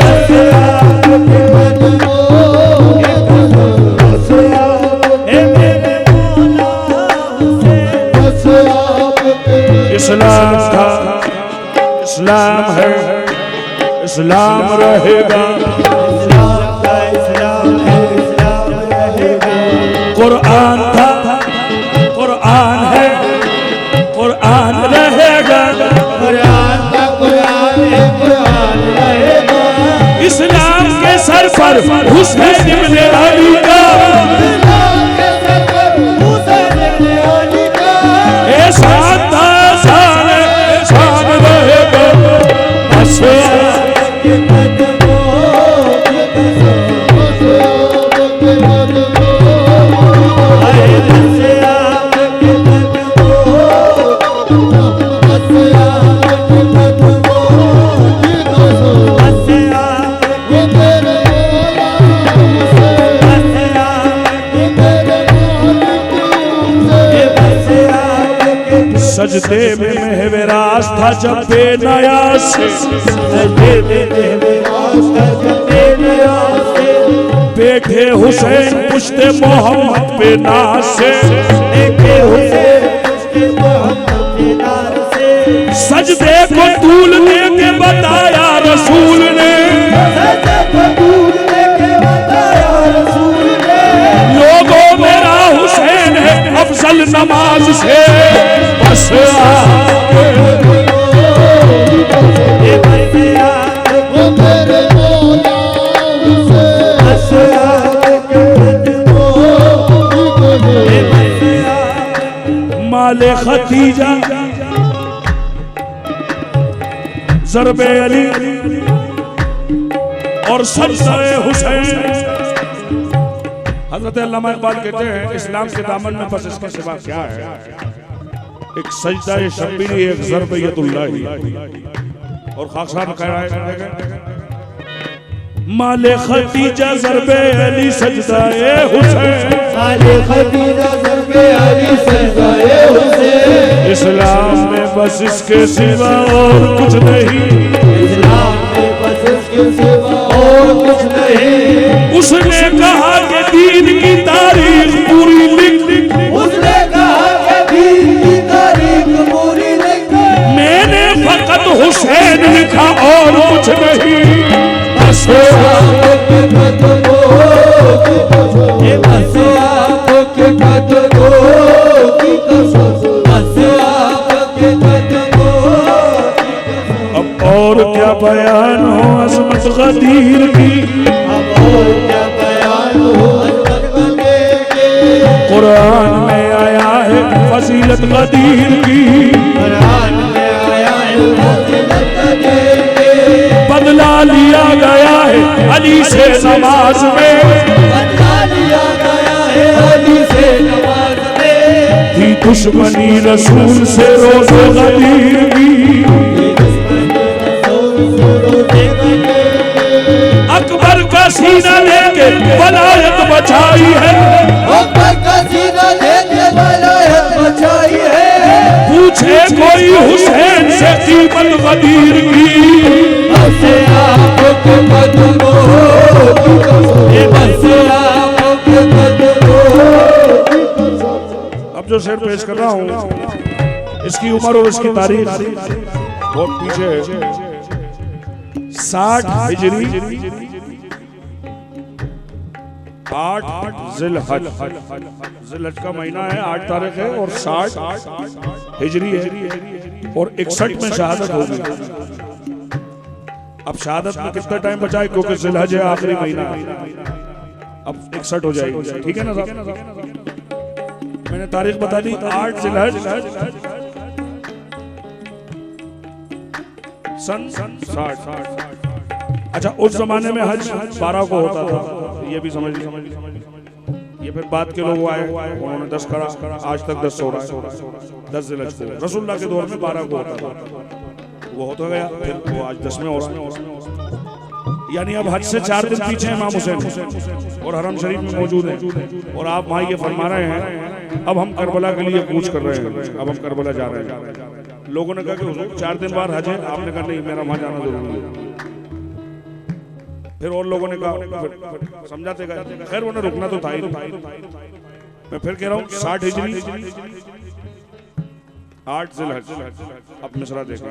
इस्लाम था, इस्लाम है, इस्लाम रहेगा, कुरान था, कुरान है, कुरान रहेगा, इस्लाम के सर पर हुसैन इब्ने अली का एहसान था, एहसान रहेगा, बस सजदे में महवेरास था जब बेनयाज से, सजदे में महवेरास था जब बेनयाज से, बैठे हुसैन पुश्ते मोहम्मद पे नाज से, बैठे हुसैन पुश्ते मोहम्मद पे नाज से, सजदे को तूल दे के बताया रसूल ने, सजदे को तूल दे के बताया रसूल ने, लोगों मेरा हुसैन है अफजल नमाज से, बस माले खतीजा ज़रबे अली और सजदे हुसैन। हज़रत अल्लामा इक़बाल कहते हैं इस्लाम के दामन में बस इसके सिवा क्या है, एक सजदा शब्बीरी, एक ज़रबयतुल्लाही। और खाकसार कह रहा है माले खतीजा ज़रबे अली सजदाए हुसैन, माले खतीजा ज़रबे अली सजदाए हुसैन। इस्लाम में बस इसके सिवा और कुछ नहीं, इस्लाम में बस इसके सिवा और कुछ नहीं। उसने कहा कि दीन की तारीख पूरी लिख, उसने कहा कि दीन की तारीख पूरी लिख, मैंने फकत हुसैन लिखा और कुछ नहीं। बस आपके कदमों की कसम, बस आपके कदमों की कसम, बस आपके कदमों की कसम। अब और क्या बयान हो अज़मत गदीर की, अब और क्या बयान हो अज़मत गदीर की। कुरान में आया है फजीलत गदीर की, कुरान में आया है फजीलत गदीर की। बदला लिया गया है अली से नमाज में, बदला लिया गया है अली से नमाज में। थी दुश्मनी रसूल से रोज़े गदीर की, अकबर का सीना लेके वलायत बचाई है, अकबर का सीना लेके वलायत बचाई है। पूछे कोई हुसैन से कीमत गदीर की, बस आपके कदमों की कसम, बस आपके कदमों की कसम। अब जो शेर पेश कर रहा हूँ इसकी उम्र और इसकी तारीख बहुत पीछे है। 60 हिजरी 8 जिलहज का महीना है, 8 तारीख है और 60 हिजरी है और 61 में शहादत होगी। अब शहादत में कितना टाइम बचा है क्योंकि जिलहज है आखिरी महीना, अब 61 हो जाएगी, ठीक है ना साहब। मैंने तारीख बता दी 8 जिलहज सन 60। अच्छा उस जमाने में हज 12 को होता था, ये भी समझ लीजिए। ये फिर बाद के लोग आए उन्होंने 10 करा, आज तक 10 हो रहा है। 10 जिलहज को रसूलुल्लाह के दौर में 12 को होता था, वो होता गया, फिर वो आज 10 में हो रहा है। यानी अब हज से 4 दिन पीछे इमाम हुसैन और हरम शरीफ में मौजूद हैं और आप वहाँ ये फरमा रहे हैं अब हम करबला के लिए कूच कर रहे हैं, अब हम करबला जा रहे हैं। लोगों ने कहा कि 4 दिन बाद हज है, आपने कहा नहीं मेरा वहाँ जाना जरूरी है। फिर और लोगों ने कहा, समझाते गए, खैर उन्हें रुकना तो था ही। मैं फिर कह रहा हूँ 60 हिजरी 8 जिलहज। अब मिसरा देखा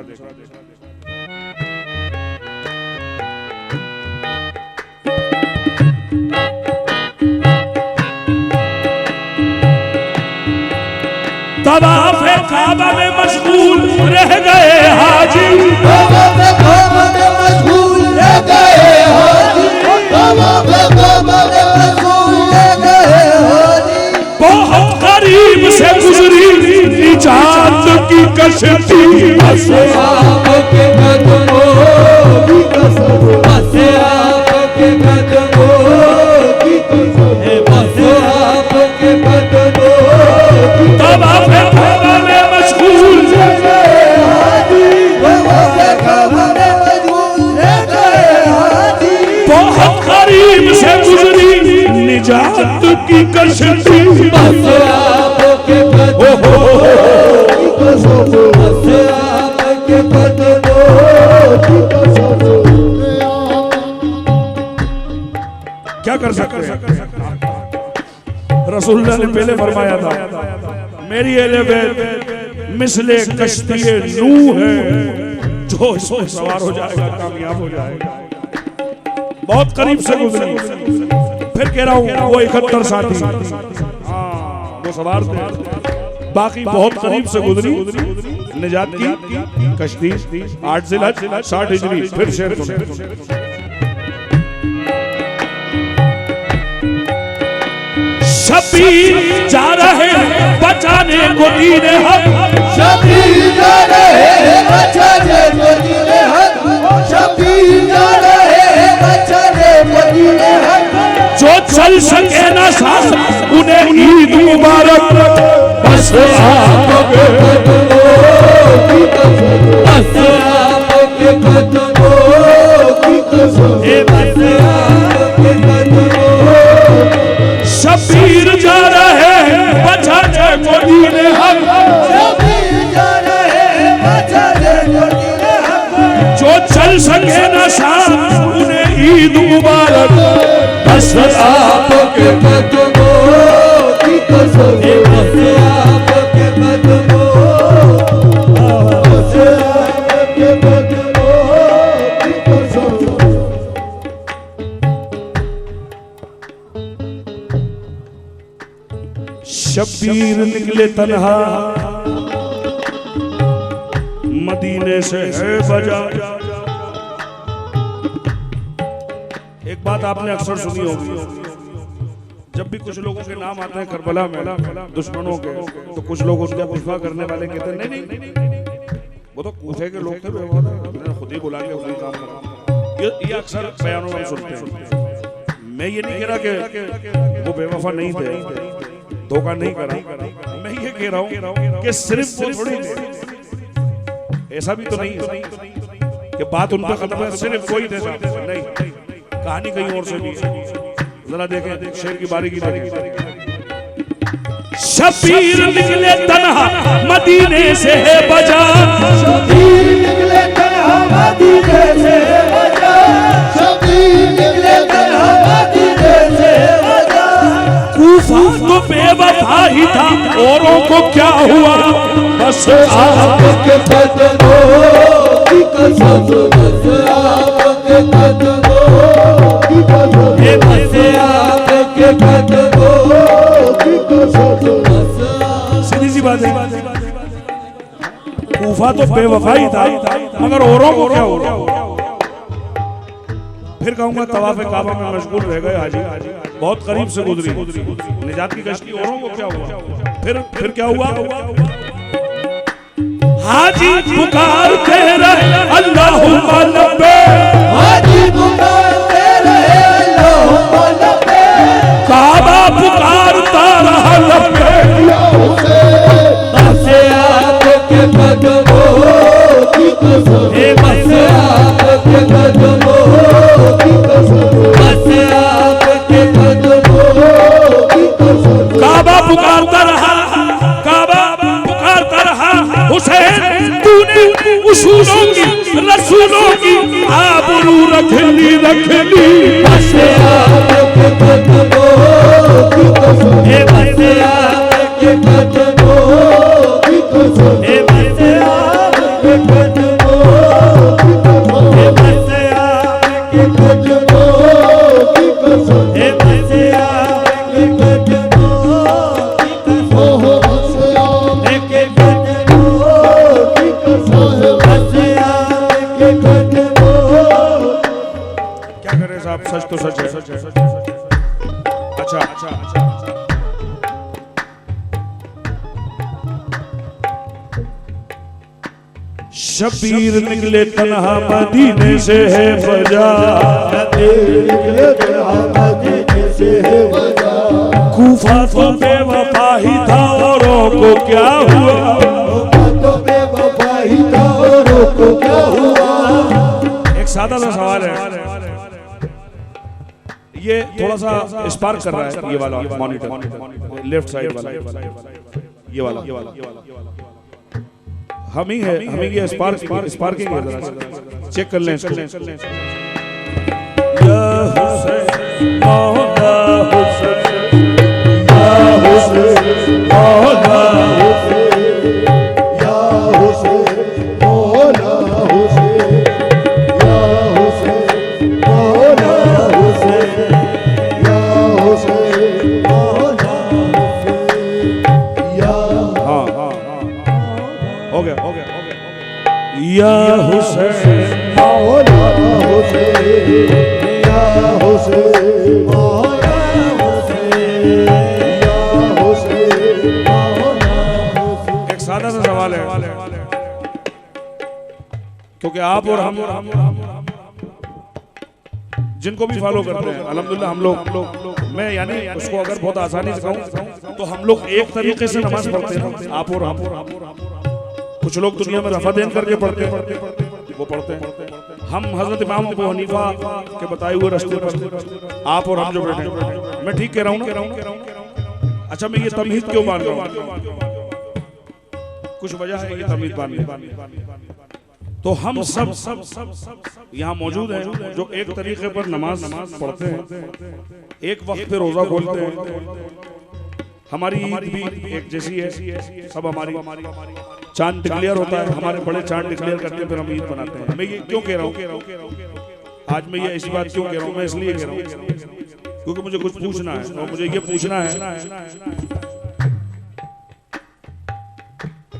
तवाफ़े काबा में मशगूल रह गए हाजी, तवाफ़े काबा में मशगूल रह गए हाजी, तवाफ़े काबा में मशगूल रह गए हाजी। बहुत करीब से गुजरी निजात की कश्ती, बस आपके कदमों की कसम, बस आपके कदमों की कसम, बस आपके कदमों की कसम। तवाफ़े काबा में मशगूल रह गए हाजी, तवाफ़े काबा में मशगूल रह गए हाजी। बहुत करीब से गुजरी निजात की कश्ती, बस आपके कदमों की कसम। कर सकते हैं? रसूलुल्लाह ने पहले फरमाया था मेरी अहले बैत मिसले कश्ती नूह है, जो इसमें सवार हो जाएगा कामयाब हो जाएगा। बहुत करीब से गुजरी, फिर कह रहा हूँ वो 71 साथी वो सवार थे, बाकी बहुत करीब से गुजरी निजात की कश्ती। 8 ज़िलहज 60 हिजरी। फिर शेर सुने। शबीर जा रहे बचाने को दीन हक, शबीर जा रहे बचाने को दीन हक, शबीर जा रहे बचाने को दीन हक। जो चल सके ना साथ उन्हें ईद मुबारक। बस आपके कदमों की कसम, बस आपके कदमों की कसम, बस आपके कदमों। शबीर जा रहे बचाने को दीन हक, शबीर जा रहे बचाने को दीन हक। जो चल सके ना साथ उन्हें ईद मुबारक। बस आपके कदमों की कसम, बस आपके कदमों, बस आपके कदमों की कसम। शबीर निकले तन्हा मदीने से है बजा। एक बात आपने अक्सर सुनी होगी, जब भी कुछ लोगों के नाम आते हैं करबला में दुश्मनों के, तो कुछ लोग उनका गुस्सा करने वाले कहते हैं नहीं वो तो कूफे के लोग थे, मैंने खुद ही बुला के खुद ही काम करा। ये अक्सर बयानों में सुनते हैं। मैं ये नहीं कह रहा कि वो बेवफा नहीं थे, धोखा नहीं करा, मैं ये कह रहा हूँ कि सिर्फ वो थोड़ी थे। ऐसा भी तो नहीं है कि बात उन पर खत्म है, सिर्फ कोई थे नहीं, कहानी कहीं और से भी। जरा देखें शेर की बारीकी देखें। शबीर निकले तन्हा मदीने से है बजा, शबीर निकले तन्हा मदीने से है बजा, शबीर निकले तन्हा मदीने से है बजा। कूफा तो बेवफा ही था, औरों को क्या हुआ। बस आपके कदमों की कसम, बस आपके कदमों की कसम, बस आपके कदमों की कसम। सीधी सी बात है, कूफा तो बेवफा ही था, मगर औरों को क्या हुआ। फिर कहूंगा तवाफ काबा में मशगूल रह गए हाजी, बहुत करीब से गुजरी निजात की कश्ती, औरों को क्या हुआ। फिर क्या हुआ। हाजी पुकारते रहे अल्लाहुम्मा लब्बे, हाजी पुकारते रहे अल्लाहुम्मा लब्बे, काबा पुकारता रहा लब्बे। बस आपके कदमों की कसम, बस आपके कदमों की कसम, बस आपके कदमों की कसम। काबा पुकारता रहा, काबा पुकारता रहा। हुसैन तूने उसूलों की रसूलों की आबरू रख ली। बस आपके कदमों की कसम, बस आपके कदमों की कसम, बस आपके कदमों की कसम, बस आपके कदमों की कसम, बस आपके कदमों की कसम, बस आपके कदमों की कसम, बस आपके कदमों। क्या करे साहब, सच तो सच है। अच्छा शबीर निकले तन्हा मदीने से है बजा, निकले तन्हा मदीने से है बजा। कूफा तो बेवफा ही था, औरों को क्या हुआ। तो बेवफा ही था, औरों को क्या हुआ। एक सादा सा सवाल है, ये थोड़ा सा स्पार्क कर रहा है, ये वाला मॉनिटर लेफ्ट साइड वाला, ये वाला हमिंग है, हमिंग या स्पार्किंग है, जरा चेक कर लें इसको। या हुसैन मौला हुसैन, या हुसैन मौला या हुसैन मौला हुसैन, या हुसैन मौला हुसैन, या हुसैन मौला हुसैन, या हाँ हो गया या हुसैन मौला हुसैन, या हुसैन मौला हुसैन, या हुसैन मौला हुसैन। एक सादा सा सवाल है, क्योंकि आप और हम जिनको भी फॉलो करते हैं अल्हम्दुलिल्लाह हम लोग मैं यानी उसको अगर बहुत आसानी से कहूँ तो हम लोग एक तरीके से नमाज पढ़ते हैं, आप और हम। कुछ लोग दुनिया में रफा देन करके पढ़ते हैं, वो पढ़ते हैं। हम हजरत इमाम अबू हनीफा के बताए हुए रास्ते पर आप और हम जो बैठे हैं, मैं ठीक कह रहा हूँ ना? अच्छा, मैं ये तमहीद क्यों बांध रहा हूँ? कुछ वजह है ये तमहीद बांधने। तो हम सब यहाँ मौजूद हैं जो एक तरीके पर नमाज पढ़ते हैं, एक वक्त पे रोजा खोलते हैं। हमारी ईद भी एक जैसी है, सब हमारी चांद डिक्लेयर होता है, हमारे बड़े चांद डिक्लेयर करते हैं, फिर हम ईद बनाते हैं। मैं ये क्यों कह रहा हूँ आज, मैं ये ऐसी बात क्यों कह रहा हूँ? मैं इसलिए कह रहा हूँ क्योंकि मुझे कुछ पूछना है, और मुझे ये पूछना है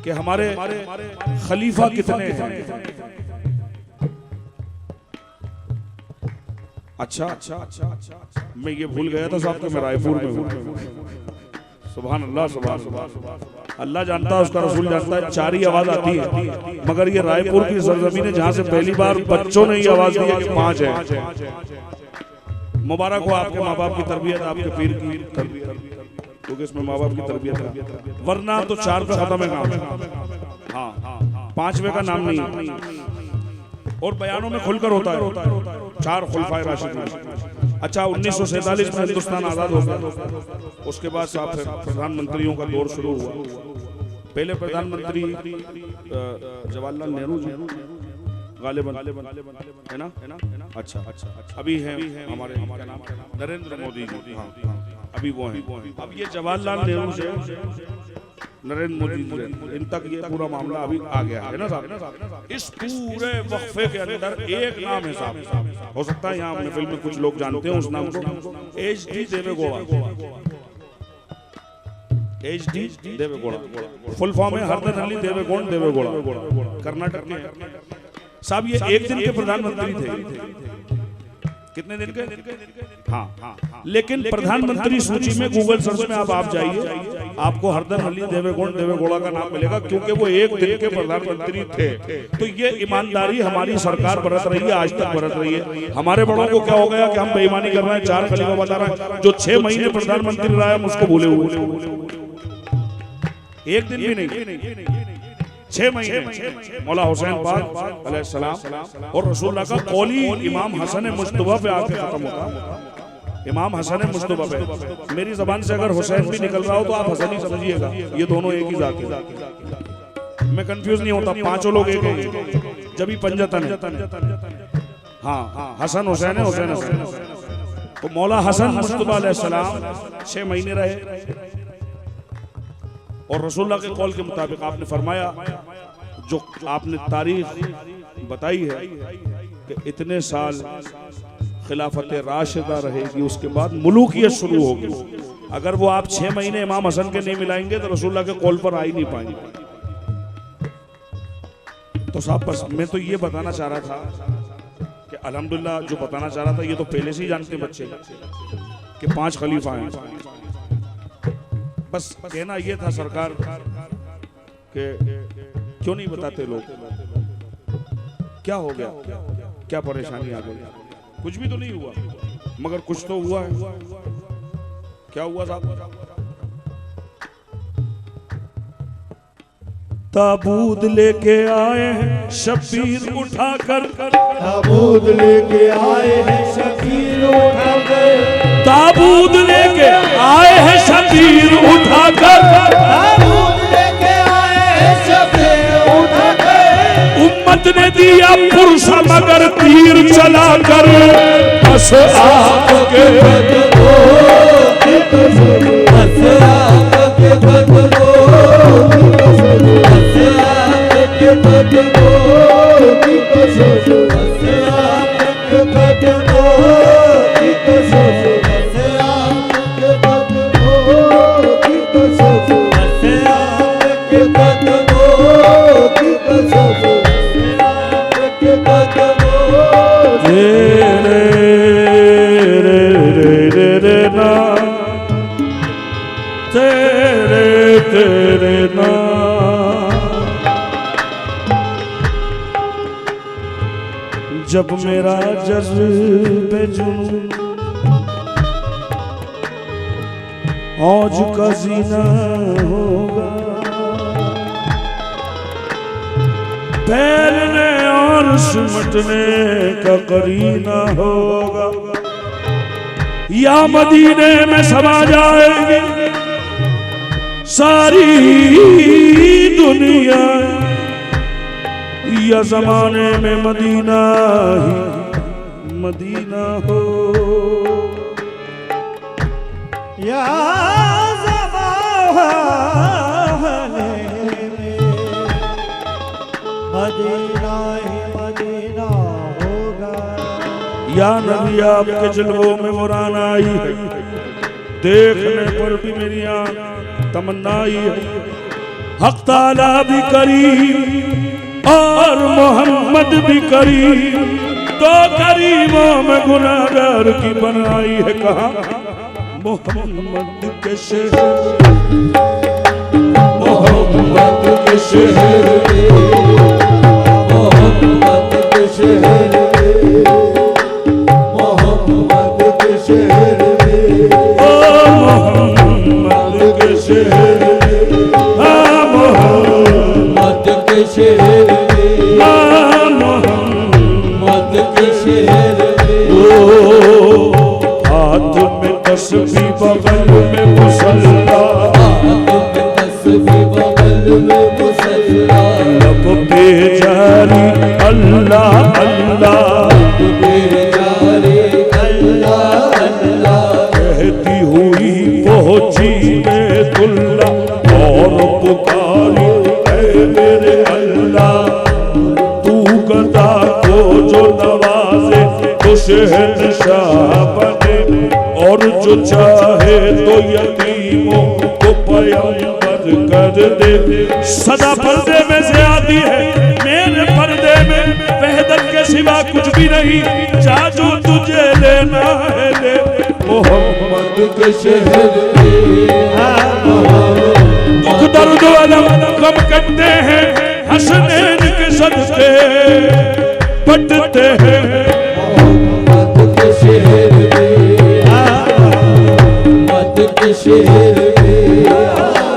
कि हमारे खलीफा कितने हैं? अच्छा, मैं ये भूल गया था साहब कि मैं रायपुर में हूँ। सुभान अल्लाह, सुभान अल्लाह। अल्लाह जानता है, उसका रसूल जानता है, 4 ही आवाज आती है, मगर ये रायपुर की सरजमीन है जहाँ से पहली बार बच्चों ने ये आवाज दी है कि 5 है। मुबारक हो आपके माँ बाप की तरबियत, आपके पीर की तरबियत, क्योंकि इसमें माँ बाप की तरबियत है, वरना तो 4 पे खत्म है काम। हाँ, 5वें का नाम नहीं है, और बयानों में खुलकर होता है 4 खुलफाए राशिदीन। अच्छा, 1947 में हिंदुस्तान आजाद हो गया, उसके बाद से फिर प्रधानमंत्रियों का दौर शुरू हुआ। पहले प्रधानमंत्री जवाहरलाल नेहरू जी गालिबन है ना? अच्छा, अभी हैं हमारे नरेंद्र मोदी जी। हाँ, अभी वो हैं। अब ये जवाहरलाल नेहरू से नरेंद्र मोदी जी इन तक ये पूरा मामला अभी आ गया है ना साहब। इस पूरे वक्फे के अंदर एक नाम है साहब, हो सकता है यहाँ महफिल में कुछ लोग जानते हैं उस नाम को, HD Deve Gowda. HD Deve Gowda full form है हरदन अली देवेगौड़ा, कर्नाटक के साहब। ये एक दिन के प्रधानमंत्री थे। कितने दिन के? हाँ, लेकिन प्रधानमंत्री सूची में गूगल सर्च में आप जाइए, आपको हरदन अली देवेगौड़ा का नाम मिलेगा, क्योंकि वो एक दिन के प्रधानमंत्री थे। तो ये ईमानदारी हमारी सरकार बरत रही है, आज तक बरत रही है। हमारे बड़ों को क्या हो गया कि हम बेईमानी कर रहे हैं, 4 खलीफा बता रहे हैं। जो 6 महीने प्रधानमंत्री रहा है हम उसको भूले हुए, एक दिन भी नहीं, 6 महीने। मौला हुसैन पाक अलैहिस्सलाम और रसूलुल्लाह का कौली इमाम हसन मुस्तफा पे आके खत्म होता। इमाम हसन मुस्तफा पे, मेरी जबान से अगर हुसैन भी निकल रहा हो तो आप हसन ही समझिएगा, ये दोनों एक ही जात है। मैं कंफ्यूज नहीं होता, 5 लोग एक हैं, जब ही पंजतन है। हाँ, हसन हुसैन है, हुसैन हसन। तो मौला हसन मुस्तफा अलैहिस्सलाम 6 महीने रहे, और रसूलुल्लाह के कौल के मुताबिक आपने फरमाया, जो आपने तारीख बताई है कि इतने साल खिलाफत राशिदा रहेगी, उसके बाद मुलूकियत शुरू होगी। अगर वो आप 6 महीने इमाम हसन के नहीं मिलाएंगे तो रसूलुल्लाह के कौल पर आ ही नहीं पाएंगे। तो साहब बस मैं तो ये बताना चाह रहा था कि अल्हम्दुलिल्लाह, जो बताना चाह रहा था ये तो पहले से ही जानते बच्चे कि 5 खलीफा हैं। बस कहना ये था सरकार के क्यों नहीं बताते लोग, क्या हो गया, क्या परेशानी आ गई? कुछ भी तो नहीं हुआ, मगर कुछ तो हुआ है। क्या हुआ साहब? ताबूत लेके आए हैं शबीर उठाकर, ताबूत लेके आए हैं शबीर उठाकर, ताबूत लेके आए हैं शबीर उठाकर, ताबूत लेके आए हैं शबीर उठाकर। उम्मत ने दिया पुरुष मगर तीर चलाकर, बस आपके की कसम, बस आपके कदमों की कसम, बस आपके कदमों की कसम, बस आपके कदमों की कसम, बस आपके कदमों की कसम, बस आपके कदमों की कसम, बस आपके कदमों तेरे ना तेरे ना जब मेरा जज्बे जुनून औज का जीना होगा, फैलने और सिमटने का करीना होगा, या मदीने में समा जाएगी सारी दुनिया, या जमाने में मदीना ही मदीना हो। या ज़माने में मदीना ही मदीना होगा। या नबी आपके जलवों में मुरान आई है, देखने पर भी मेरी आँख तमन्ना आई है। हक ताला भी करीम और मोहम्मद भी करीम, तो करीमों में गुनाहगार की बनाई है। कहा मोहम्मद के शहर, मोहम्मद के शहर, मोहम्मद के शहर, मोहम्मद के शहर, ओ मोहम्मद के शहर, मोहम्मद के शहर, मोहम्मद के शहर, हाथ में तस्बीह बगल में मुसल्ला, हाथ में तस्बीह बगल में मुसल्ला, लब पे जारी अल्लाह अल्लाह, लब पे जारी अल्लाह अल्लाह, कहती हुई पहुंची बैतुल्ला और पुकारी ऐ मेरे अल्लाह, तू गदा को जो नवाजे तो शहंशाह बने, और जो चाहे तो यतीमों को पैगंबर कर दे। सदा पर्दे में से आती है, मेरे पर्दे में वहदत के सिवा कुछ भी नहीं, जा जो तुझे लेना है ले। मोहम्मद के शहर, दुख दर्द अलम कम करते हैं, हसनैन के सदके बटते हैं। मोहम्मद के शहर, मोहम्मद के शहर,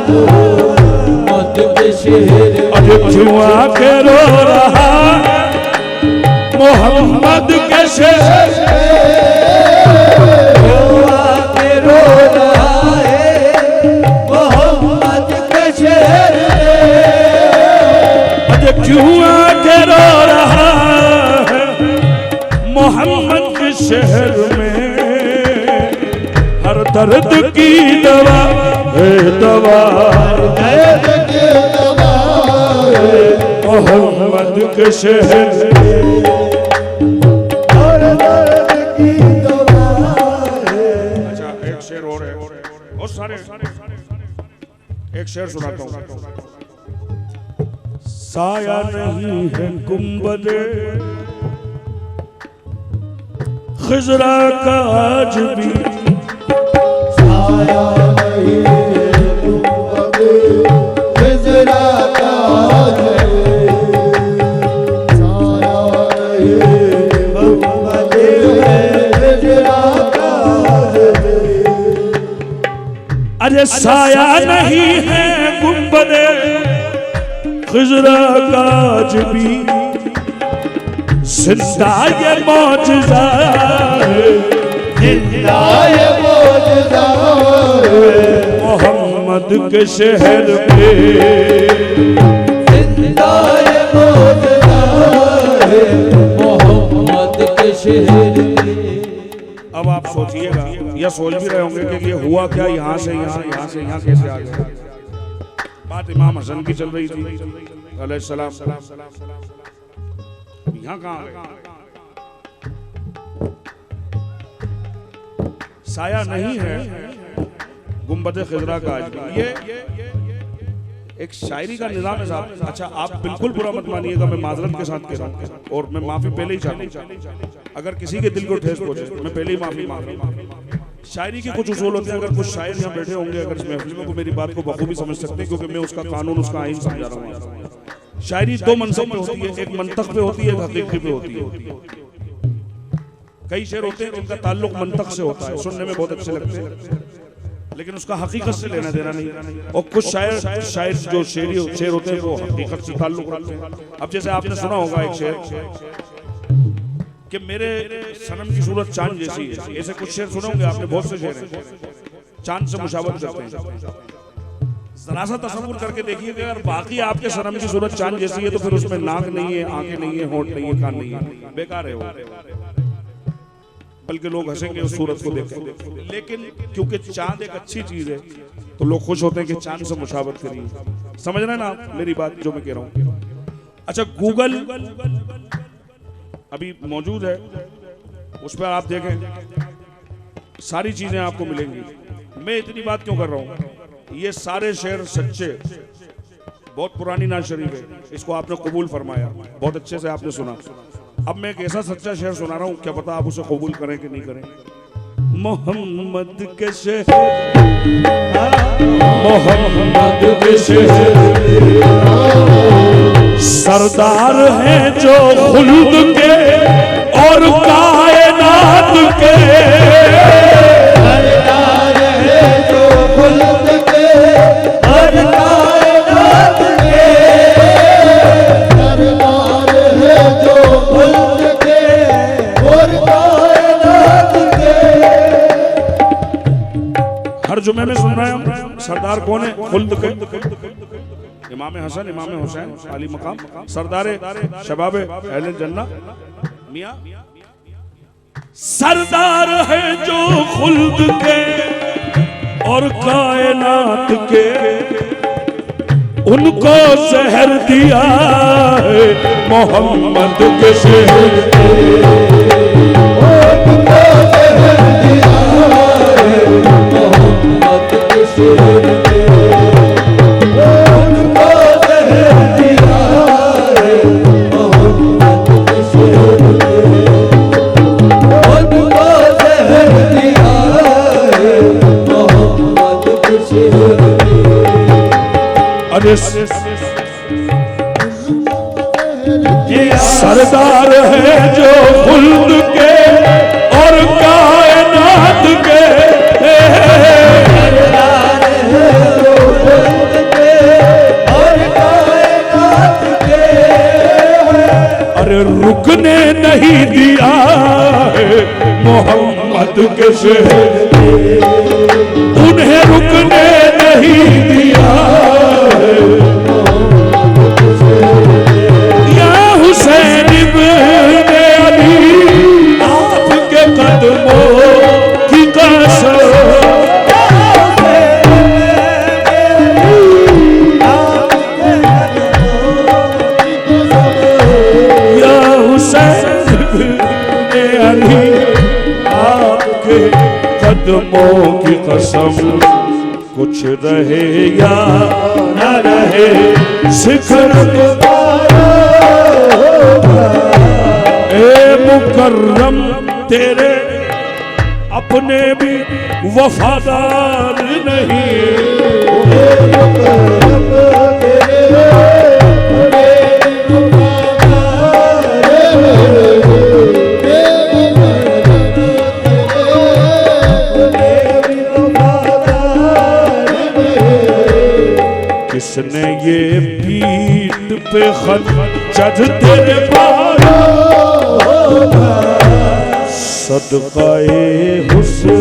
मोहम्मद के शहर, अरे क्यों आके रो रहा है मोहम्मद के शहर, क्यों आके रो रहा है मोहम्मद के शहर, अरे क्यों आके रो रहा है मोहम्मद के शहर में, हर दर्द की दवा है दवा, दर्द की दवा है मोहम्मद के शहर, हर दर्द की दवा है। अच्छा एक शेर और है, बहुत सारे, एक शेर सुनाता हूँ। साया नहीं है गुंबदे खिजरा का आज भी, साया नहीं है गुंबद खिजरा का आज है, साया नहीं है गुंबद खिजरा का आज है। अरे साया नहीं है गुंबदे खिजरा का आज भी, जिंदा ये मौजज़ा है, जिंदा ये मौजज़ा है मोहम्मद के शहर पे, जिंदा ये मौजज़ा है मोहम्मद के शहर पे। अब आप सोचिएगा या सोच भी रहे होंगे कि ये हुआ क्या, यहाँ से यहाँ, यहाँ से यहाँ कैसे आ गया। बात इमाम हसन की चल रही थी अलैहिस्सलाम, यहाँ कहाँ आ गए? साया नहीं है गुंबद खिजरा का आज भी। ये एक शायरी का निजाम है साहब। अच्छा आप बिल्कुल बुरा मत मानिएगा, मैं माजरत के साथ कह रहा हूँ और मैं माफी पहले ही चाहता हूँ। अगर किसी के दिल को ठेस पहुंचे मैं पहले ही माफी मांग रहा हूँ। शायरी के कुछ उसूल होते हैं, अगर कुछ शायर यहाँ बैठे होंगे अगर इस महफिल में, वो मेरी बात को बखूबी समझ सकते हैं, क्योंकि मैं उसका कानून उसका आइन समझा रहा हूँ। शायरी दो मनसब पे होती है, एक मंतक पे होती है, एक हकीकी पे होती है। कई शेर होते हैं जिनका ताल्लुक मंतक से होता है, सुनने में बहुत अच्छे लगते हैं, लेकिन उसका हकीकत से लेना देना नहीं। और कुछ शायर जो शेर होते हैं वो हकीकत से ताल्लुक रखते हैं। अब जैसे आपने सुना होगा एक शेर कि मेरे सनम की सूरत चांद जैसी है, ऐसे कुछ शेर सुने होंगे आपने, बहुत से शेर हैं चांद से मुशावत करते हैं। जरा सा तसव्वुर करके देखिए कि अगर बाकी आपके सनम की सूरत चांद जैसी है तो फिर उसमें नाक नहीं है, आंखें नहीं है, होंठ नहीं है, कान नहीं है, बेकार है वो। बल्कि लोग हंसेंगे उस सूरत को देख, लेकिन क्योंकि चांद एक अच्छी चीज है तो लोग खुश होते हैं कि चांद से मुशावत करिए। समझ रहे हैं ना आप मेरी बात जो मैं कह रहा हूँ? अच्छा गूगल अभी मौजूद है, उस पर आप देखें सारी चीजें आपको मिलेंगी। मैं इतनी बात क्यों कर रहा हूँ? ये सारे शेर सच्चे, बहुत पुरानी नाज शरीफ है, इसको आपने कबूल फरमाया, बहुत अच्छे से आपने सुना। अब मैं एक ऐसा सच्चा शेर सुना रहा हूँ, क्या पता आप उसे कबूल करें कि नहीं करें। मोहम्मद के शहर, मोहम्मद के शहर सरदार हैं जो खुल्द के और कायनात के, सरदार हैं जो खुल्द के और कायनात के, सरदार हैं जो खुल्द के और कायनात के। हर जुमे में सुन रहे हैं सरदार कौन है? खुल्द के इमाम हसन, इमाम हुसैन, अली मकाम, सरदार शबाब अहले जन्नत मियां। सरदार है जो खुल्द के और कायनात के, उनको जहर दिया है मोहम्मद के शहर, उनको जहर दिया है मोहम्मद के शहर, उनको जहर दिया है मोहम्मद के शहर, उनको जहर दिया है मोहम्मद के शहर। अरे सरदार है जो खुल्द के और कायनात के, सरदार है जो खुल्द के और कायनात के। अरे रुकने नहीं दिया है मोहम्मद के शहर, उन्हें रुकने नहीं दिया है। या हुसैन इब्ने अली आपके कदमों की कसम, या हुसैन इब्ने अली आपके कदमों की कसम, कुछ रहे या न रहे शिखर ए मुकर्रम तेरे अपने भी वफादार नहीं, किसने ये पीठ पे खत जद तेरे मारा, सदकाए हुस्न